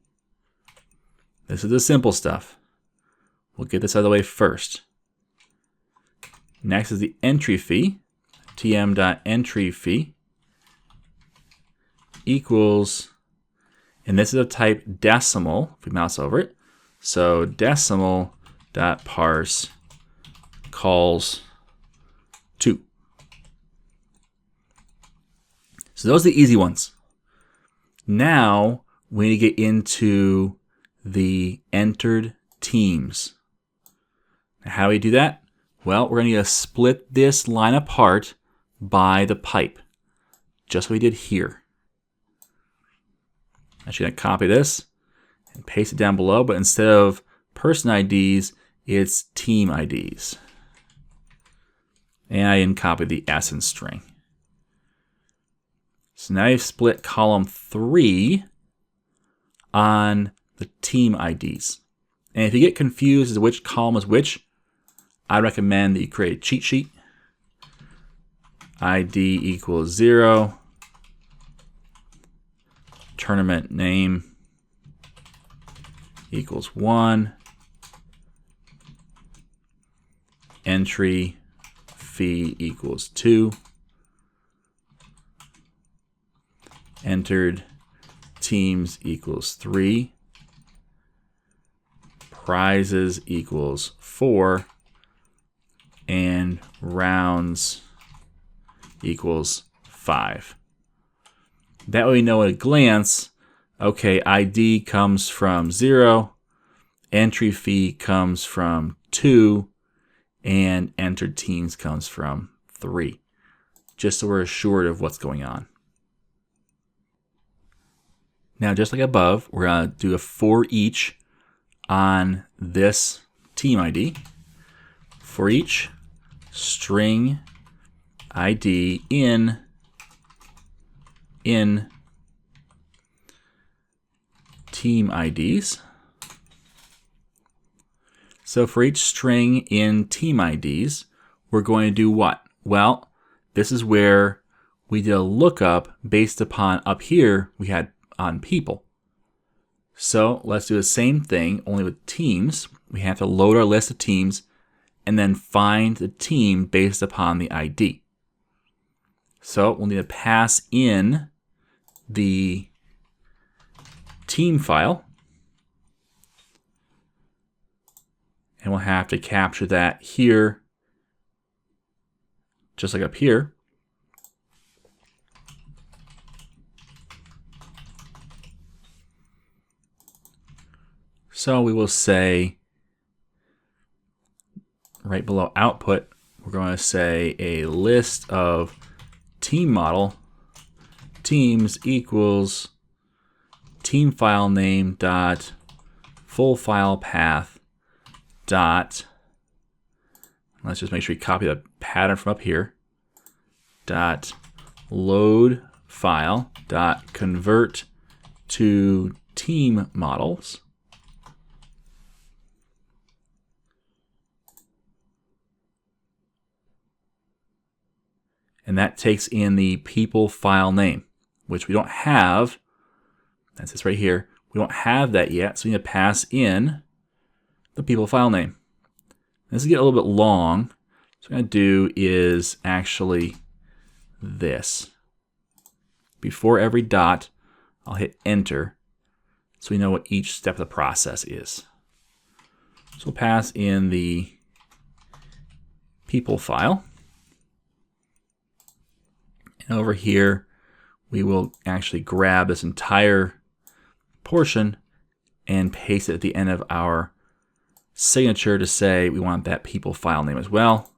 This is the simple stuff. We'll get this out of the way first. Next is the entry fee. tm.entry fee equals, and this is of type decimal, if we mouse over it. So decimal.parse calls 2. So those are the easy ones. Now we need to get into the entered teams. Now, how do we do that? Well, we're going to need to split this line apart by the pipe, just like we did here. I'm actually going to copy this and paste it down below, but instead of person IDs, it's team IDs. And I didn't copy the S in string. So now you've split column 3 on the team IDs. And if you get confused as to which column is which, I recommend that you create a cheat sheet. ID equals 0. Tournament name equals 1. Entry fee equals 2. Entered teams equals 3. Prizes equals 4. And rounds equals 5. That way we know at a glance, okay, ID comes from 0, entry fee comes from 2, and entered teams comes from 3. Just so we're assured of what's going on. Now, just like above, we're going to do a for each on this team ID. For each string ID in team IDs. So for each string in team IDs, we're going to do what? Well, this is where we did a lookup based upon up here we had on people. So let's do the same thing, only with teams. We have to load our list of teams and then find the team based upon the ID. So we'll need to pass in the team file, and we'll have to capture that here, just like up here. So we will say, right below output, we're going to say a list of team model teams equals team file name dot full file path dot, let's just make sure we copy the pattern from up here, dot load file dot convert to team models. And that takes in the people file name, which we don't have. That's this right here. We don't have that yet, so we need to pass in the people file name. This is getting a little bit long. So what I'm going to do is actually this. Before every dot, I'll hit enter so we know what each step of the process is. So we'll pass in the people file. And over here, we will actually grab this entire portion and paste it at the end of our signature to say we want that people file name as well.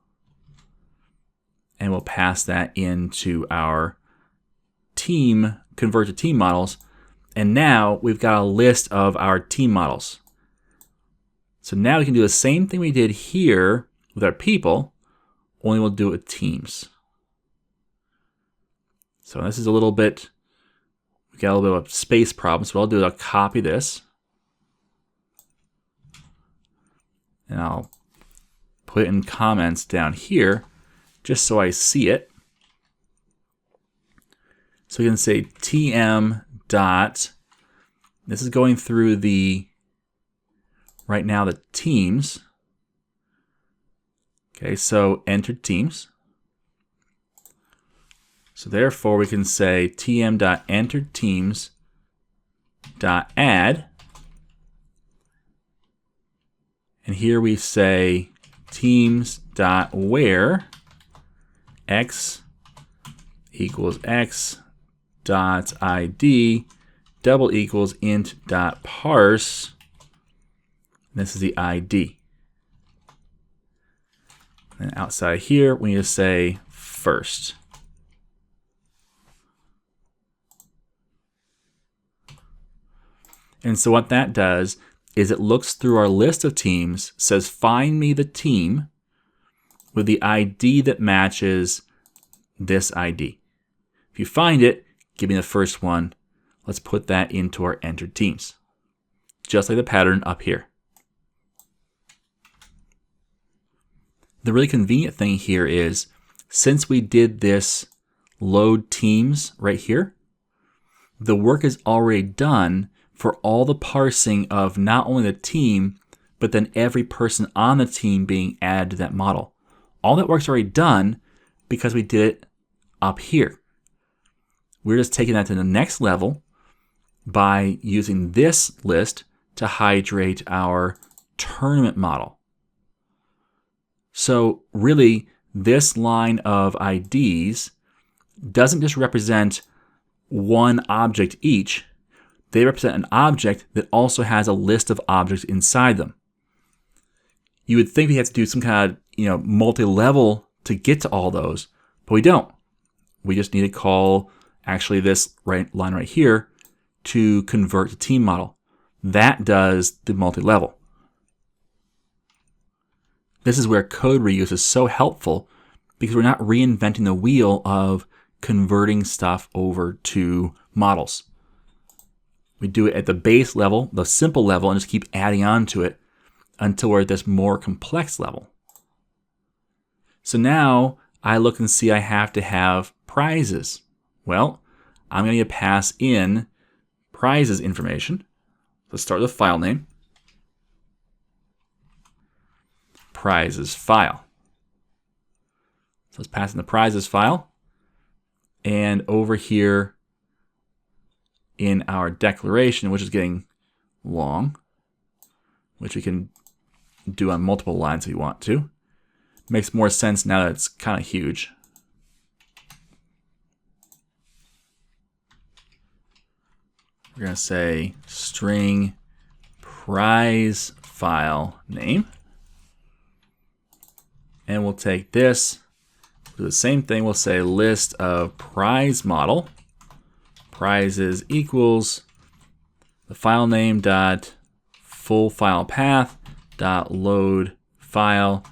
And we'll pass that into our team, convert to team models. And now we've got a list of our team models. So now we can do the same thing we did here with our people, only we'll do it with teams. So this is a little bit, we got a little bit of a space problem. So what I'll do is I'll copy this. And I'll put it in comments down here, just so I see it. So we can say tm dot, this is going through the, right now the teams. Okay, so entered teams. So therefore we can say tm dot entered teams dot add. And here we say teams dot where x equals x dot id double equals int dot parse. This is the ID. And outside here, we need to say first. And so what that does is it looks through our list of teams, says find me the team with the ID that matches this ID. If you find it, give me the first one. Let's put that into our entered teams, just like the pattern up here. The really convenient thing here is, since we did this load teams right here, the work is already done for all the parsing of not only the team, but then every person on the team being added to that model. All that work's already done because we did it up here. We're just taking that to the next level by using this list to hydrate our tournament model. So really, this line of IDs doesn't just represent one object each. They represent an object that also has a list of objects inside them. You would think we have to do some kind of multi-level to get to all those, but we don't. We just need to call actually this line right here to convert to team model. That does the multi-level. This is where code reuse is so helpful, because we're not reinventing the wheel of converting stuff over to models. We do it at the base level, the simple level, and just keep adding on to it until we're at this more complex level. So now I look and see I have to have prizes. Well, I'm going to pass in prizes information. Let's start with the file name. Prizes file. So let's pass in the prizes file. And over here in our declaration, which is getting long, which we can do on multiple lines if you want to. Makes more sense now that it's kind of huge. We're going to say string prize file name. And we'll take this, do the same thing. We'll say list of prize model. Prizes equals the file name dot full file path dot load file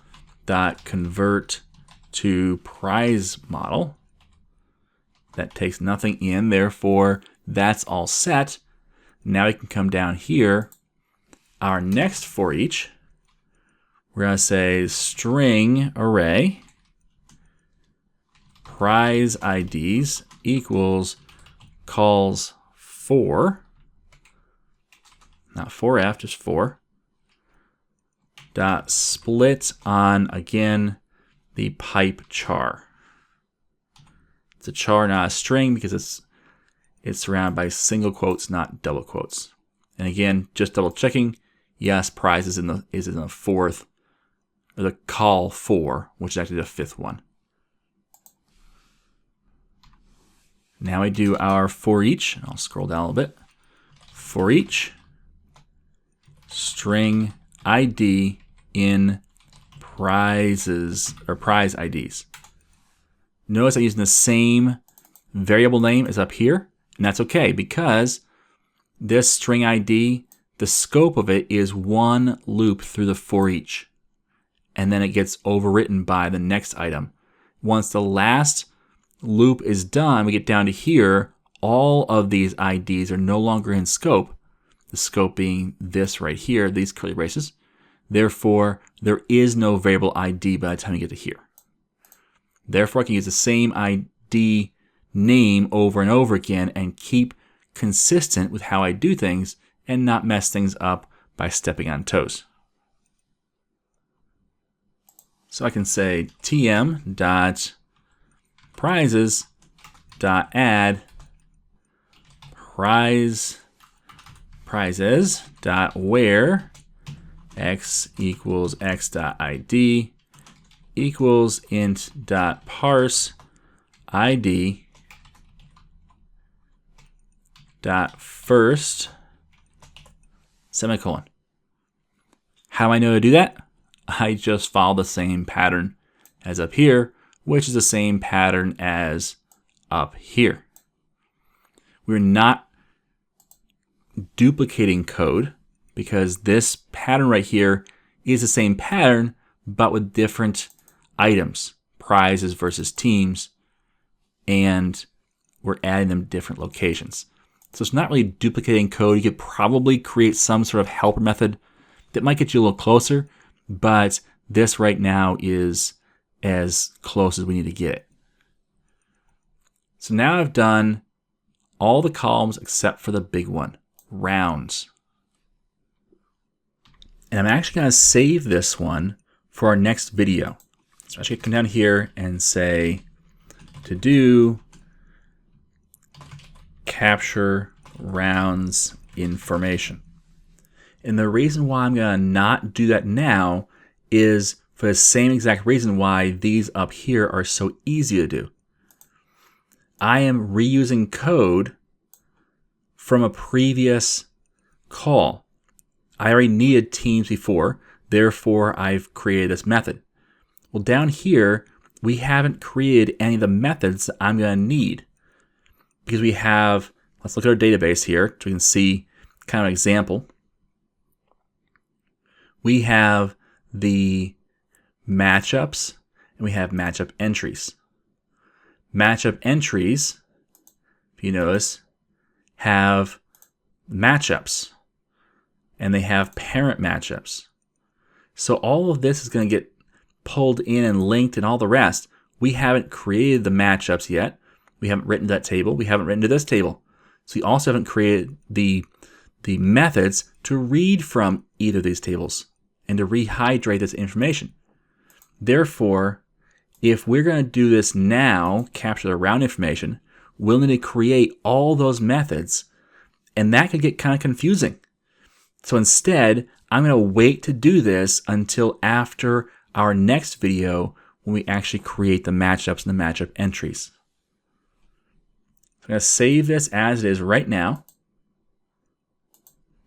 dot convert to prize model. That takes nothing in, therefore that's all set. Now we can come down here. Our next for each, we're going to say string array prize IDs equals calls for, not for f, just for, dot split on, again, the pipe char. It's a char, not a string, because it's surrounded by single quotes, not double quotes. And again, just double checking, yes, prize is in the fourth, or the call for, which is actually the fifth one. Now we do our for each, and I'll scroll down a little bit. For each, string ID in prizes, or prize IDs. Notice I'm using the same variable name as up here, and that's okay, because this string ID the scope of it is one loop through the for each. And then it gets overwritten by the next item. Once the last loop is done, we get down to here, all of these IDs are no longer in scope. The scope being this right here, these curly braces. Therefore, there is no variable ID by the time you get to here. Therefore, I can use the same ID name over and over again and keep consistent with how I do things and not mess things up by stepping on toes. So I can say tm.prizes.add prizes.where x equals x.id equals int.parse id dot first semicolon. How do I know to do that? I just follow the same pattern as up here, which is the same pattern as up here. We're not duplicating code because this pattern right here is the same pattern, but with different items, prizes versus teams, and we're adding them to different locations. So it's not really duplicating code. You could probably create some sort of helper method that might get you a little closer, but this right now is as close as we need to get it. So now I've done all the columns except for the big one, rounds. And I'm actually going to save this one for our next video. So I'm actually going to come down here and say to do capture rounds information. And the reason why I'm going to not do that now is for the same exact reason why these up here are so easy to do. I am reusing code from a previous call. I already needed teams before, therefore I've created this method. Well, down here, we haven't created any of the methods that I'm going to need because we have, let's look at our database here so we can see kind of an example. We have the matchups and we have matchup entries. Matchup entries, if you notice, have matchups and they have parent matchups. So all of this is going to get pulled in and linked and all the rest. We haven't created the matchups yet. We haven't written that table. We haven't written to this table. So we also haven't created the methods to read from either of these tables and to rehydrate this information. Therefore, if we're going to do this now, capture the round information, we'll need to create all those methods, and that could get kind of confusing. So instead, I'm going to wait to do this until after our next video when we actually create the matchups and the matchup entries. So I'm going to save this as it is right now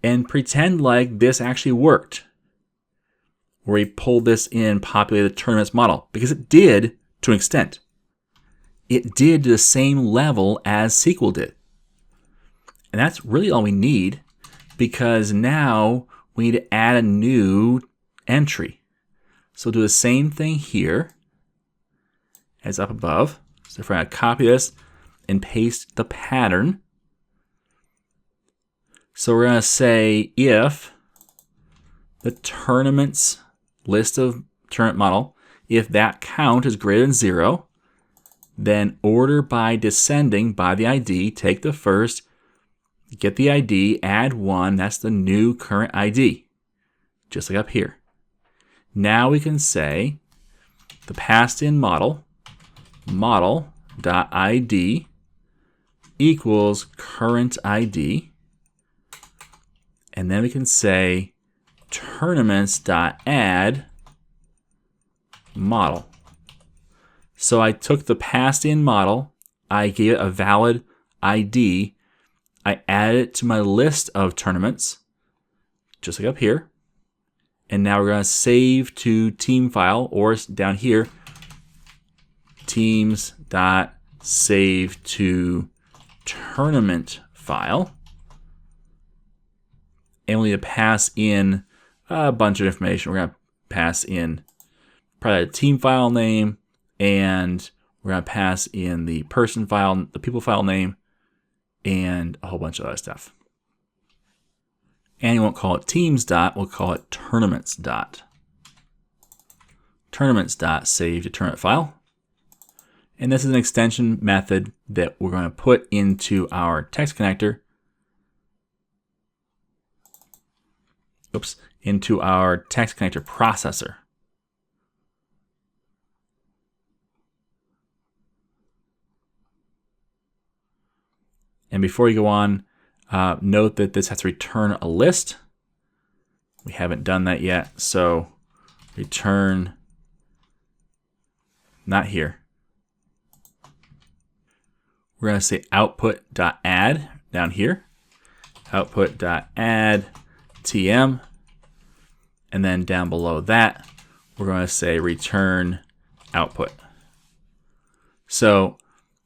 and pretend like this actually worked, where we pulled this in, populated the tournaments model, because it did to an extent. It did to the same level as SQL did. And that's really all we need, because now we need to add a new entry. So we'll do the same thing here as up above. So if we're going to copy this and paste the pattern. So we're going to say if the tournaments list of tournament model, if that count is greater than 0, then order by descending by the ID, take the first, get the ID, add 1, that's the new current ID, just like up here. Now we can say the passed in model, model.id equals current ID, and then we can say tournaments.add model. So I took the passed in model, I gave it a valid ID, I added it to my list of tournaments, just like up here. And now we're going to save to team file, or down here, teams.save to tournament file. and we need to pass in a bunch of information. We're going to pass in probably a team file name, and we're going to pass in the person file, the people file name, and a whole bunch of other stuff. And we won't call it teams dot, we'll call it tournaments dot. Tournaments dot save to tournament file. And this is an extension method that we're going to put into our text connector. Oops, into our text connector processor. And before you go on, note that this has to return a list. We haven't done that yet, so return, not here. We're going to say output.add down here, output.add tm, and then down below that, we're going to say return output. So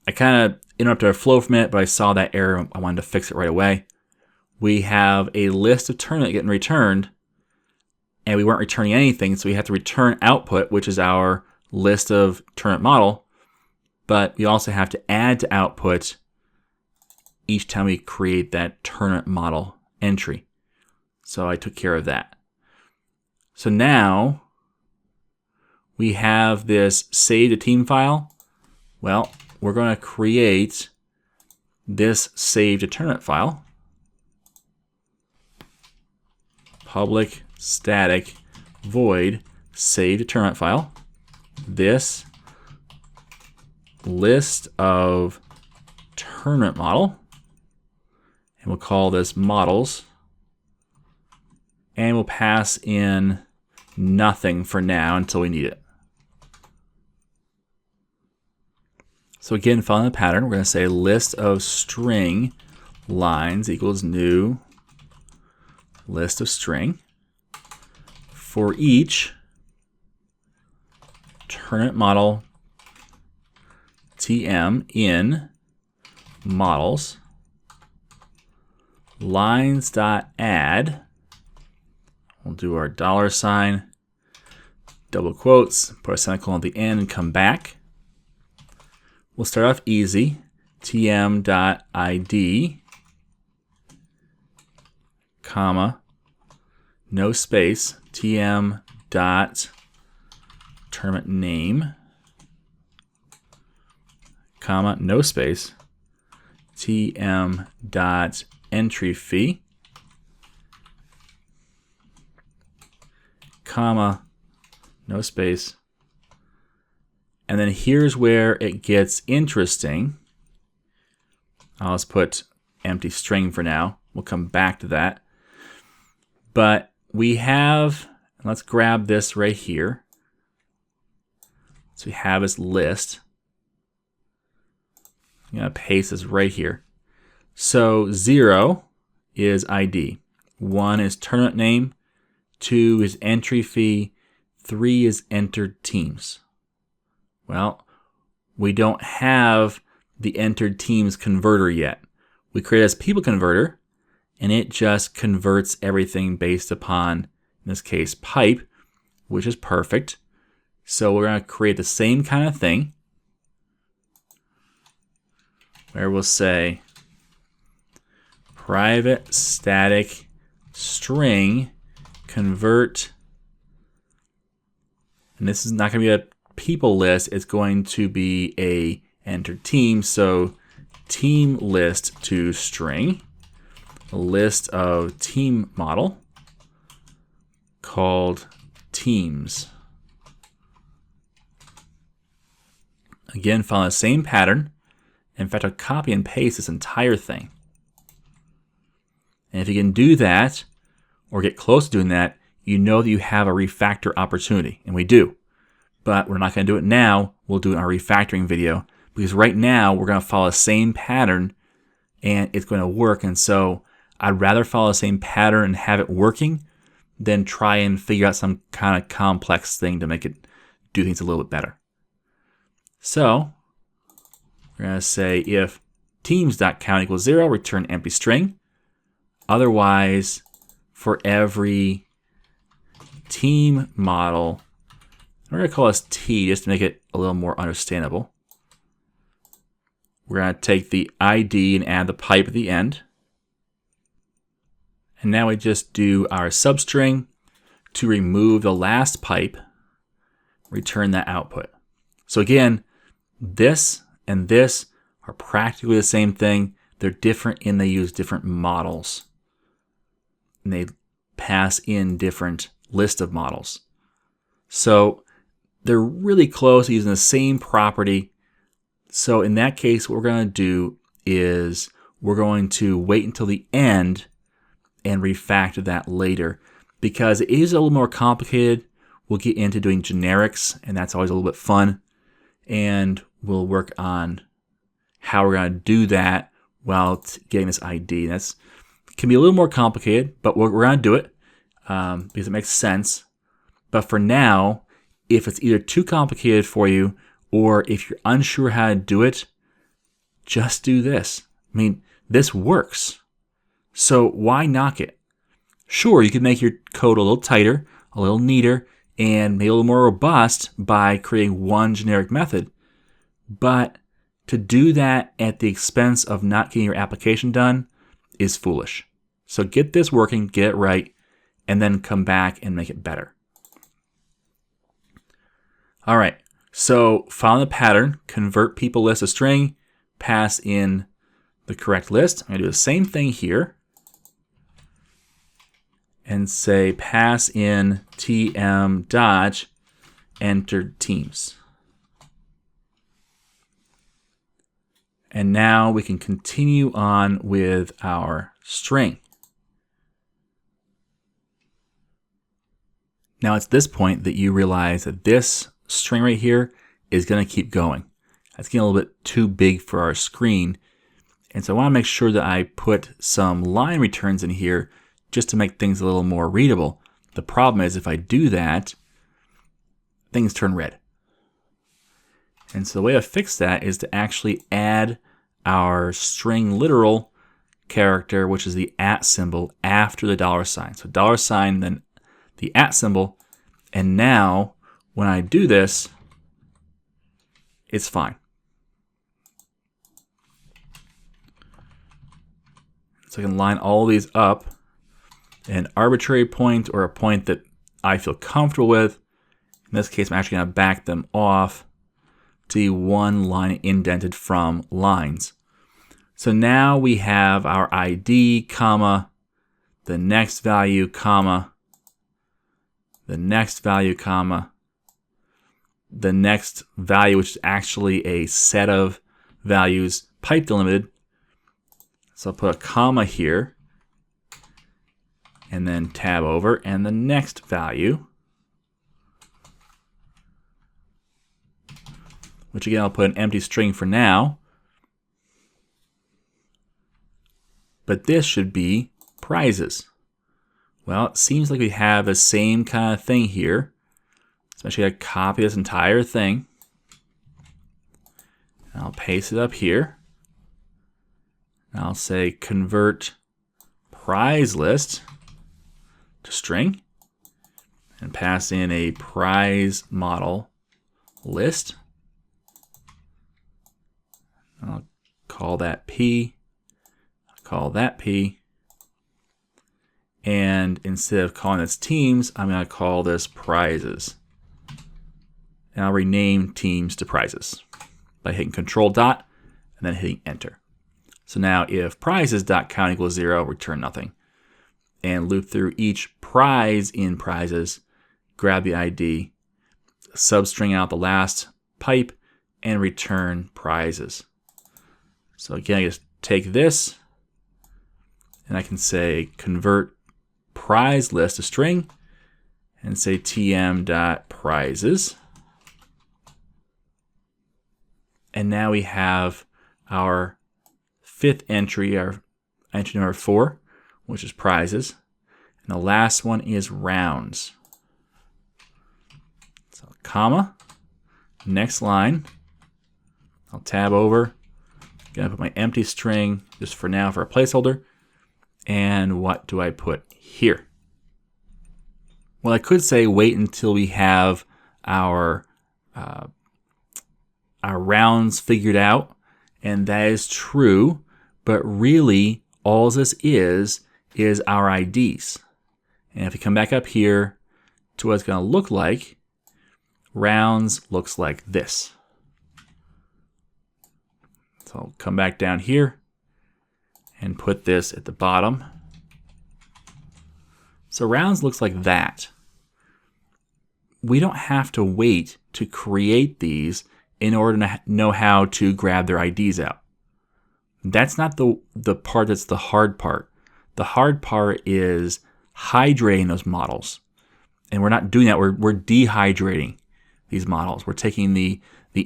I kind of interrupted our flow for a minute, but I saw that error. I wanted to fix it right away. We have a list of tournament getting returned, and we weren't returning anything, so we have to return output, which is our list of tournament model, but we also have to add to output each time we create that tournament model entry. So I took care of that. So now we have this save to team file. Well, we're going to create this save to tournament file. Public static void save to tournament file. This list of tournament model, and we'll call this models, and we'll pass in nothing for now until we need it. So again, following the pattern, we're going to say list of string lines equals new list of string for each tournament model tm in models lines.add. We'll do our $, double quotes, put a semicolon at the end and come back. We'll start off easy, tm.id, comma, no space, tm.tournament name, comma, no space, tm.entry fee, comma, no space. And then here's where it gets interesting. I'll just put empty string for now. We'll come back to that. But we have, let's grab this right here. So we have this list. I'm going to paste this right here. So 0 is ID. 1 is tournament name. 2 is entry fee. 3 is entered teams. Well, we don't have the entered teams converter yet. We create this people converter, and it just converts everything based upon, in this case, pipe, which is perfect. So we're going to create the same kind of thing, where we'll say private static string convert, and this is not going to be a people list, it's going to be a entered team. So team list to string, a list of team model called teams. Again, follow the same pattern. In fact, I'll copy and paste this entire thing. And if you can do that, or get close to doing that, you know that you have a refactor opportunity, and we do. But we're not going to do it now. We'll do it in our refactoring video, because right now we're going to follow the same pattern and it's going to work. And so I'd rather follow the same pattern and have it working than try and figure out some kind of complex thing to make it do things a little bit better. So we're going to say if teams.count equals 0, return empty string. Otherwise, for every team model. We're going to call this T just to make it a little more understandable. We're going to take the ID and add the pipe at the end. And now we just do our substring to remove the last pipe, return that output. So again, this and this are practically the same thing. They're different in they use different models. And they pass in different list of models. So they're really close, using the same property. So in that case, what we're going to do is we're going to wait until the end and refactor that later, because it is a little more complicated. We'll get into doing generics, and that's always a little bit fun. And we'll work on how we're going to do that while getting this ID. That's can be a little more complicated, but we're going to do it because it makes sense. But for now, if it's either too complicated for you or if you're unsure how to do it, just do this. I mean, this works. So why knock it? Sure, you could make your code a little tighter, a little neater, and maybe a little more robust by creating one generic method. But to do that at the expense of not getting your application done is foolish. So get this working, get it right, and then come back and make it better. All right, so follow the pattern, convert people list to string, pass in the correct list. I'm going to do the same thing here and say pass in tm dot entered teams. And now we can continue on with our string. Now it's this point that you realize that this string right here is going to keep going. That's getting a little bit too big for our screen. And so I want to make sure that I put some line returns in here just to make things a little more readable. The problem is if I do that, things turn red. And so the way to fix that is to actually add our string literal character, which is the @ symbol after the $sign. So $, then the @ symbol. And now when I do this, it's fine. So I can line all these up an arbitrary point or a point that I feel comfortable with. In this case, I'm actually going to back them off to be one line indented from lines. So now we have our ID, comma, the next value, comma, the next value, comma, the next value, which is actually a set of values pipe delimited. So I'll put a comma here and then tab over, and the next value, which again I'll put an empty string for now, but this should be prizes. Well, it seems like we have the same kind of thing here. So I'm actually going to copy this entire thing. And I'll paste it up here. And I'll say convert prize list to string and pass in a prize model list. I'll call that P. I'll call that P. And instead of calling this teams, I'm going to call this prizes. And I'll rename teams to prizes by hitting Control dot and then hitting enter. So now if prizes.count equals 0, return nothing. And loop through each prize in prizes, grab the ID, substring out the last pipe, and return prizes. So again, I just take this and I can say convert prize list to string and say tm.prizes. And now we have our fifth entry, our entry number 4, which is prizes. And the last one is rounds. So comma, next line, I'll tab over, gonna put my empty string just for now for a placeholder. And what do I put here? Well, I could say wait until we have our rounds figured out, and that is true, but really all this is our IDs. And if we come back up here to what it's going to look like, rounds looks like this. So I'll come back down here and put this at the bottom. So rounds looks like that. We don't have to wait to create these in order to know how to grab their IDs out. That's not the part that's the hard part. The hard part is hydrating those models. And we're not doing that. We're dehydrating these models. We're taking the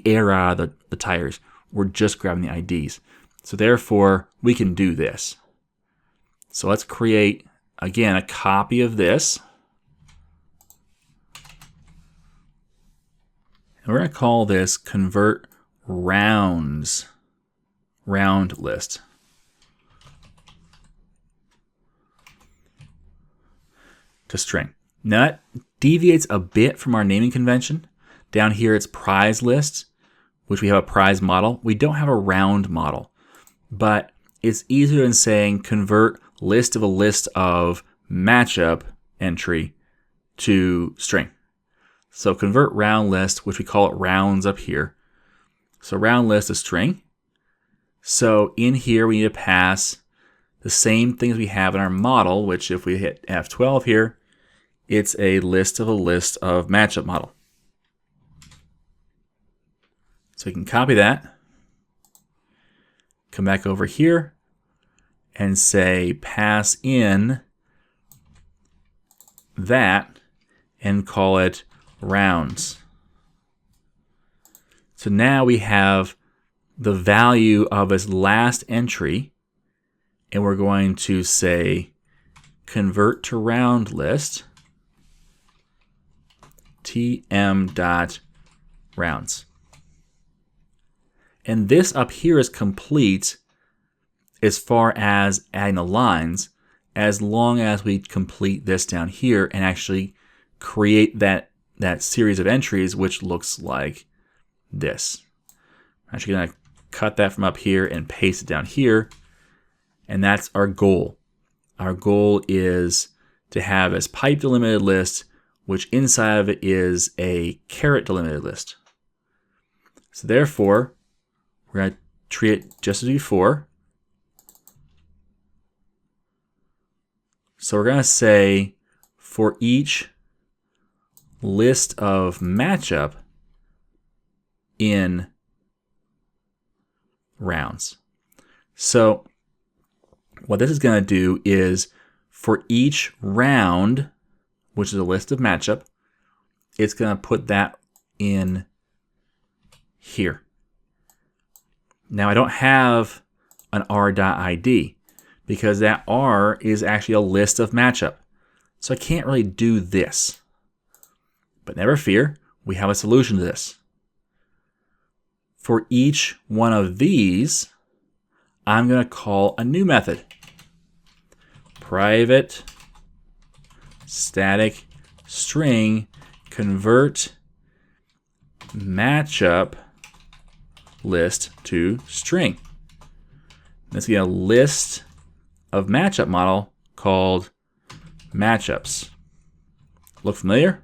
air out of the tires. We're just grabbing the IDs. So therefore, we can do this. So let's create, again, a copy of this. And we're going to call this convert rounds round list. To string. Now that deviates a bit from our naming convention. Down here it's prize list, which we have a prize model. We don't have a round model, but it's easier than saying convert list of a list of matchup entry to string. So convert round list, which we call it rounds up here. So round list is string. So in here we need to pass the same things we have in our model, which if we hit F12 here, it's a list of matchup model. So we can copy that, come back over here and say pass in that and call it rounds. So now we have the value of its last entry, and we're going to say convert to round list tm.rounds. And this up here is complete as far as adding the lines, as long as we complete this down here and actually create that series of entries, which looks like this. I'm actually going to cut that from up here and paste it down here. And that's our goal. Our goal is to have as pipe delimited list, which inside of it is a caret delimited list. So therefore, we're going to treat it just as before. So we're going to say for each list of matchup in rounds. So what this is going to do is for each round, which is a list of matchup, it's going to put that in here. Now I don't have an r.id because that r is actually a list of matchup. So I can't really do this. But never fear, we have a solution to this. For each one of these, I'm going to call a new method. Private static string convert matchup list to string. Let's get a list of matchup model called matchups. Look familiar?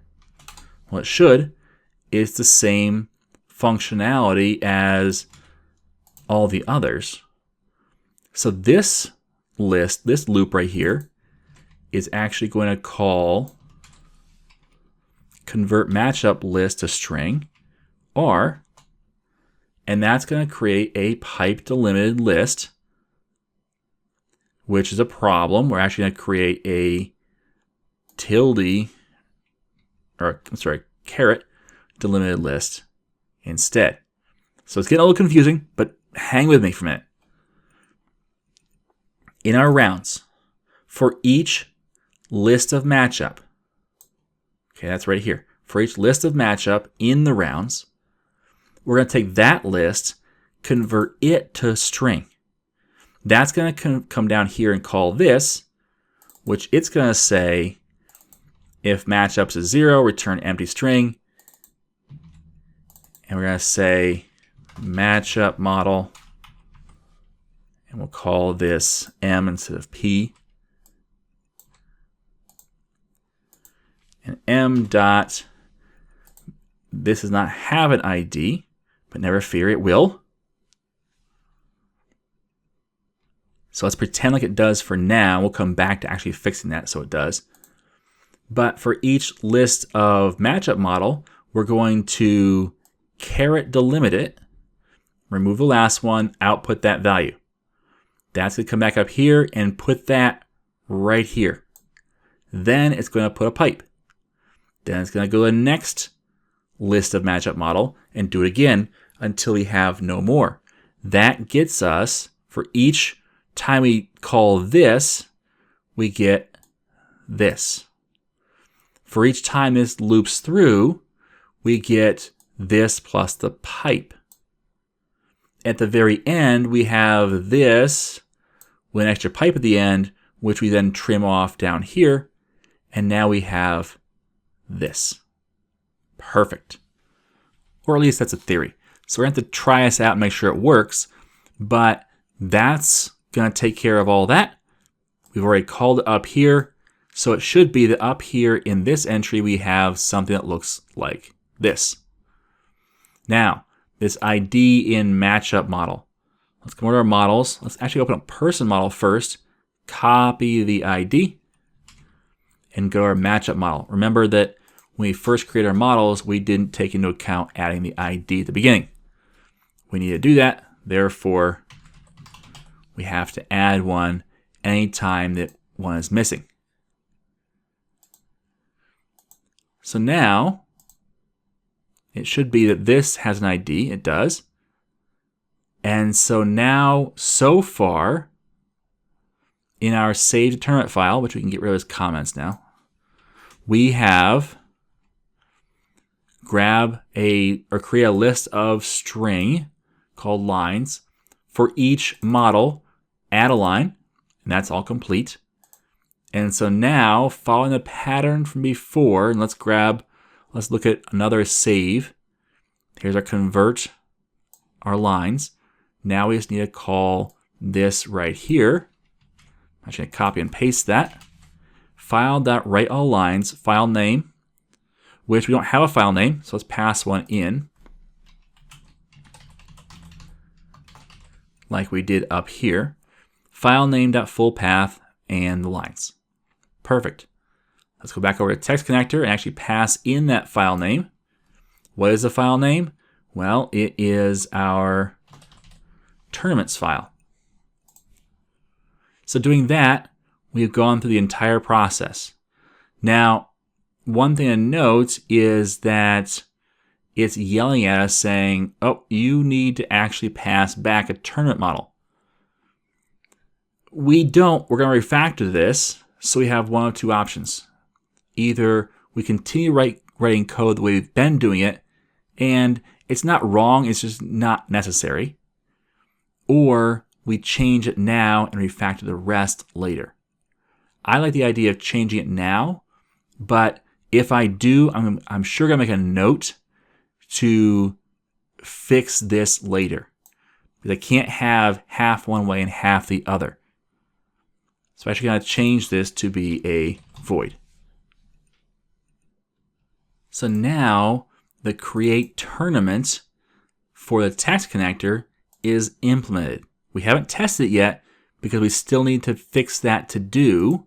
Well, it should. It's the same functionality as all the others. So this list, this loop right here, is actually going to call convert matchup list to string, or, and that's going to create a pipe delimited list, which is a problem. We're actually going to create a caret delimited list instead. So it's getting a little confusing, but hang with me for a minute. In our rounds, for each list of matchup, okay, that's right here. For each list of matchup in the rounds, we're going to take that list, convert it to string. That's going to come down here and call this, which it's going to say If matchups is 0, return empty string. And we're going to say matchup model. And we'll call this M instead of P. And M dot, this does not have an ID, but never fear, it will. So let's pretend like it does for now. We'll come back to actually fixing that so it does. But for each list of matchup model, we're going to caret delimit it, remove the last one, output that value. That's going to come back up here and put that right here. Then it's going to put a pipe. Then it's going to go to the next list of matchup model and do it again until we have no more. That gets us, for each time we call this, we get this. For each time this loops through, we get this plus the pipe. At the very end, we have this with an extra pipe at the end, which we then trim off down here. And now we have this. Perfect. Or at least that's a theory. So we're going to have to try this out and make sure it works. But that's going to take care of all that. We've already called it up here. So it should be that up here in this entry, we have something that looks like this. Now, this ID in matchup model. Let's come over to our models. Let's actually open up person model first. Copy the ID and go to our matchup model. Remember that when we first created our models, we didn't take into account adding the ID at the beginning. We need to do that. Therefore, we have to add one anytime that one is missing. So now, it should be that this has an ID. It does. And so now, so far, in our save determinant file, which we can get rid of as comments now, we have create a list of string called lines. For each model, add a line, and that's all complete. And so now, following the pattern from before, and let's look at another save. Here's our convert our lines. Now we just need to call this right here. I'm actually going to copy and paste that. File.write all lines, file name, which we don't have a file name, so let's pass one in. Like we did up here. File name.fullpath and the lines. Perfect. Let's go back over to text connector and actually pass in that file name. What is the file name? Well, it is our tournaments file. So doing that, we've gone through the entire process. Now, one thing to note is that it's yelling at us saying, oh, you need to actually pass back a tournament model. We're going to refactor this, so we have one of two options. Either we continue writing code the way we've been doing it, and it's not wrong, it's just not necessary. Or we change it now and refactor the rest later. I like the idea of changing it now, but if I do, I'm sure going to make a note to fix this later. Because I can't have half one way and half the other. So I'm actually going to change this to be a void. So now the create tournament for the text connector is implemented. We haven't tested it yet because we still need to fix that to do.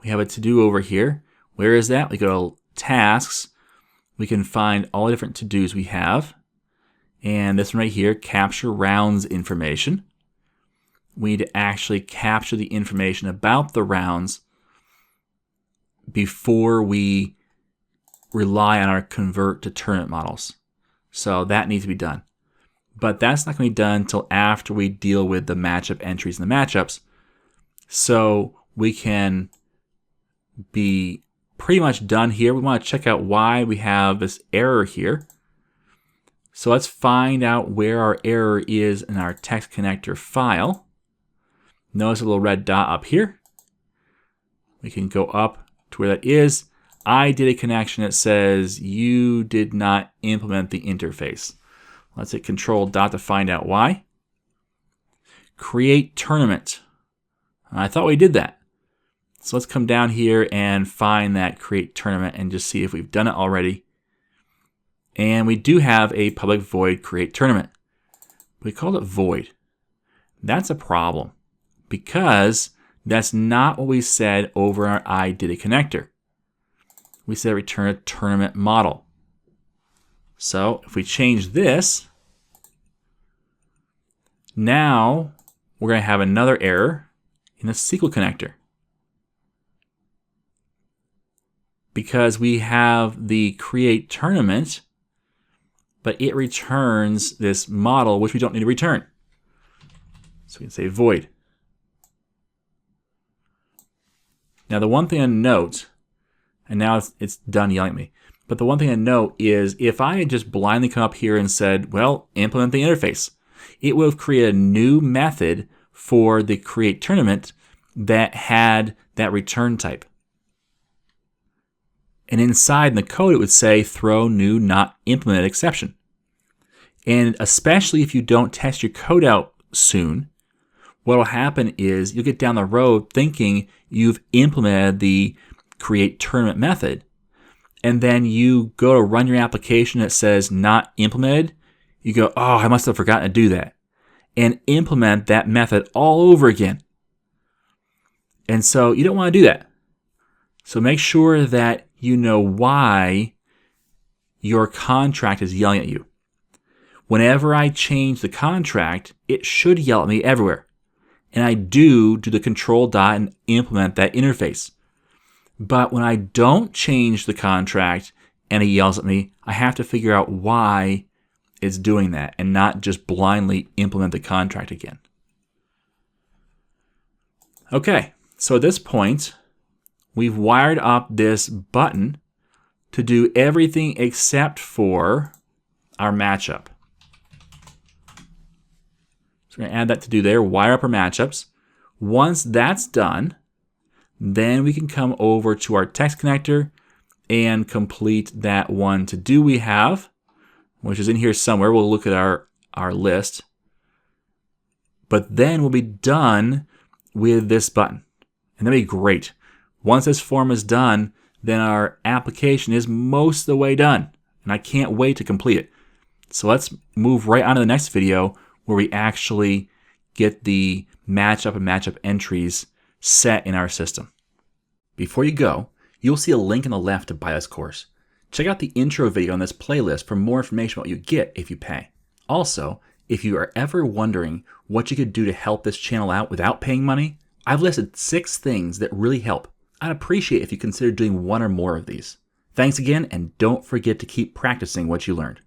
We have a to do over here. Where is that? We go to tasks. We can find all the different to dos we have. And this one right here, capture rounds information. We need to actually capture the information about the rounds before we rely on our convert to tournament models. So that needs to be done. But that's not going to be done until after we deal with the matchup entries and the matchups. So we can be pretty much done here. We want to check out why we have this error here. So let's find out where our error is in our text connector file. Notice a little red dot up here. We can go up to where that is. I did a connection that says you did not implement the interface. Let's hit Control Dot to find out why. Create tournament. I thought we did that. So let's come down here and find that create tournament and just see if we've done it already. And we do have a public void create tournament. We called it void. That's a problem because that's not what we said over our I did a connector. We said return a tournament model. So if we change this, now we're going to have another error in the SQL connector. Because we have the create tournament, but it returns this model, which we don't need to return. So we can say void. Now the one thing to note, and now it's done yelling at me, but the one thing to note is if I had just blindly come up here and said, well, implement the interface, it would have created a new method for the create tournament that had that return type. And inside in the code, it would say throw new not implemented exception. And especially if you don't test your code out soon, what will happen is you'll get down the road thinking you've implemented the create tournament method. And then you go to run your application that says not implemented. You go, oh, I must have forgotten to do that. And implement that method all over again. And so you don't want to do that. So make sure that you know why your contract is yelling at you. Whenever I change the contract, it should yell at me everywhere. And I do the Control Dot and implement that interface. But when I don't change the contract and it yells at me, I have to figure out why it's doing that and not just blindly implement the contract again. Okay, so at this point, we've wired up this button to do everything except for our matchup. So we're going to add that to do there, wire up our matchups. Once that's done, then we can come over to our text connector and complete that one to do we have, which is in here somewhere. We'll look at our list. But then we'll be done with this button. And that'll be great. Once this form is done, then our application is most of the way done. And I can't wait to complete it. So let's move right on to the next video where we actually get the matchup and matchup entries set in our system. Before you go, you'll see a link on the left to buy this course. Check out the intro video on this playlist for more information about what you get if you pay. Also, if you are ever wondering what you could do to help this channel out without paying money, I've listed 6 things that really help. I'd appreciate if you consider doing one or more of these. Thanks again, and don't forget to keep practicing what you learned.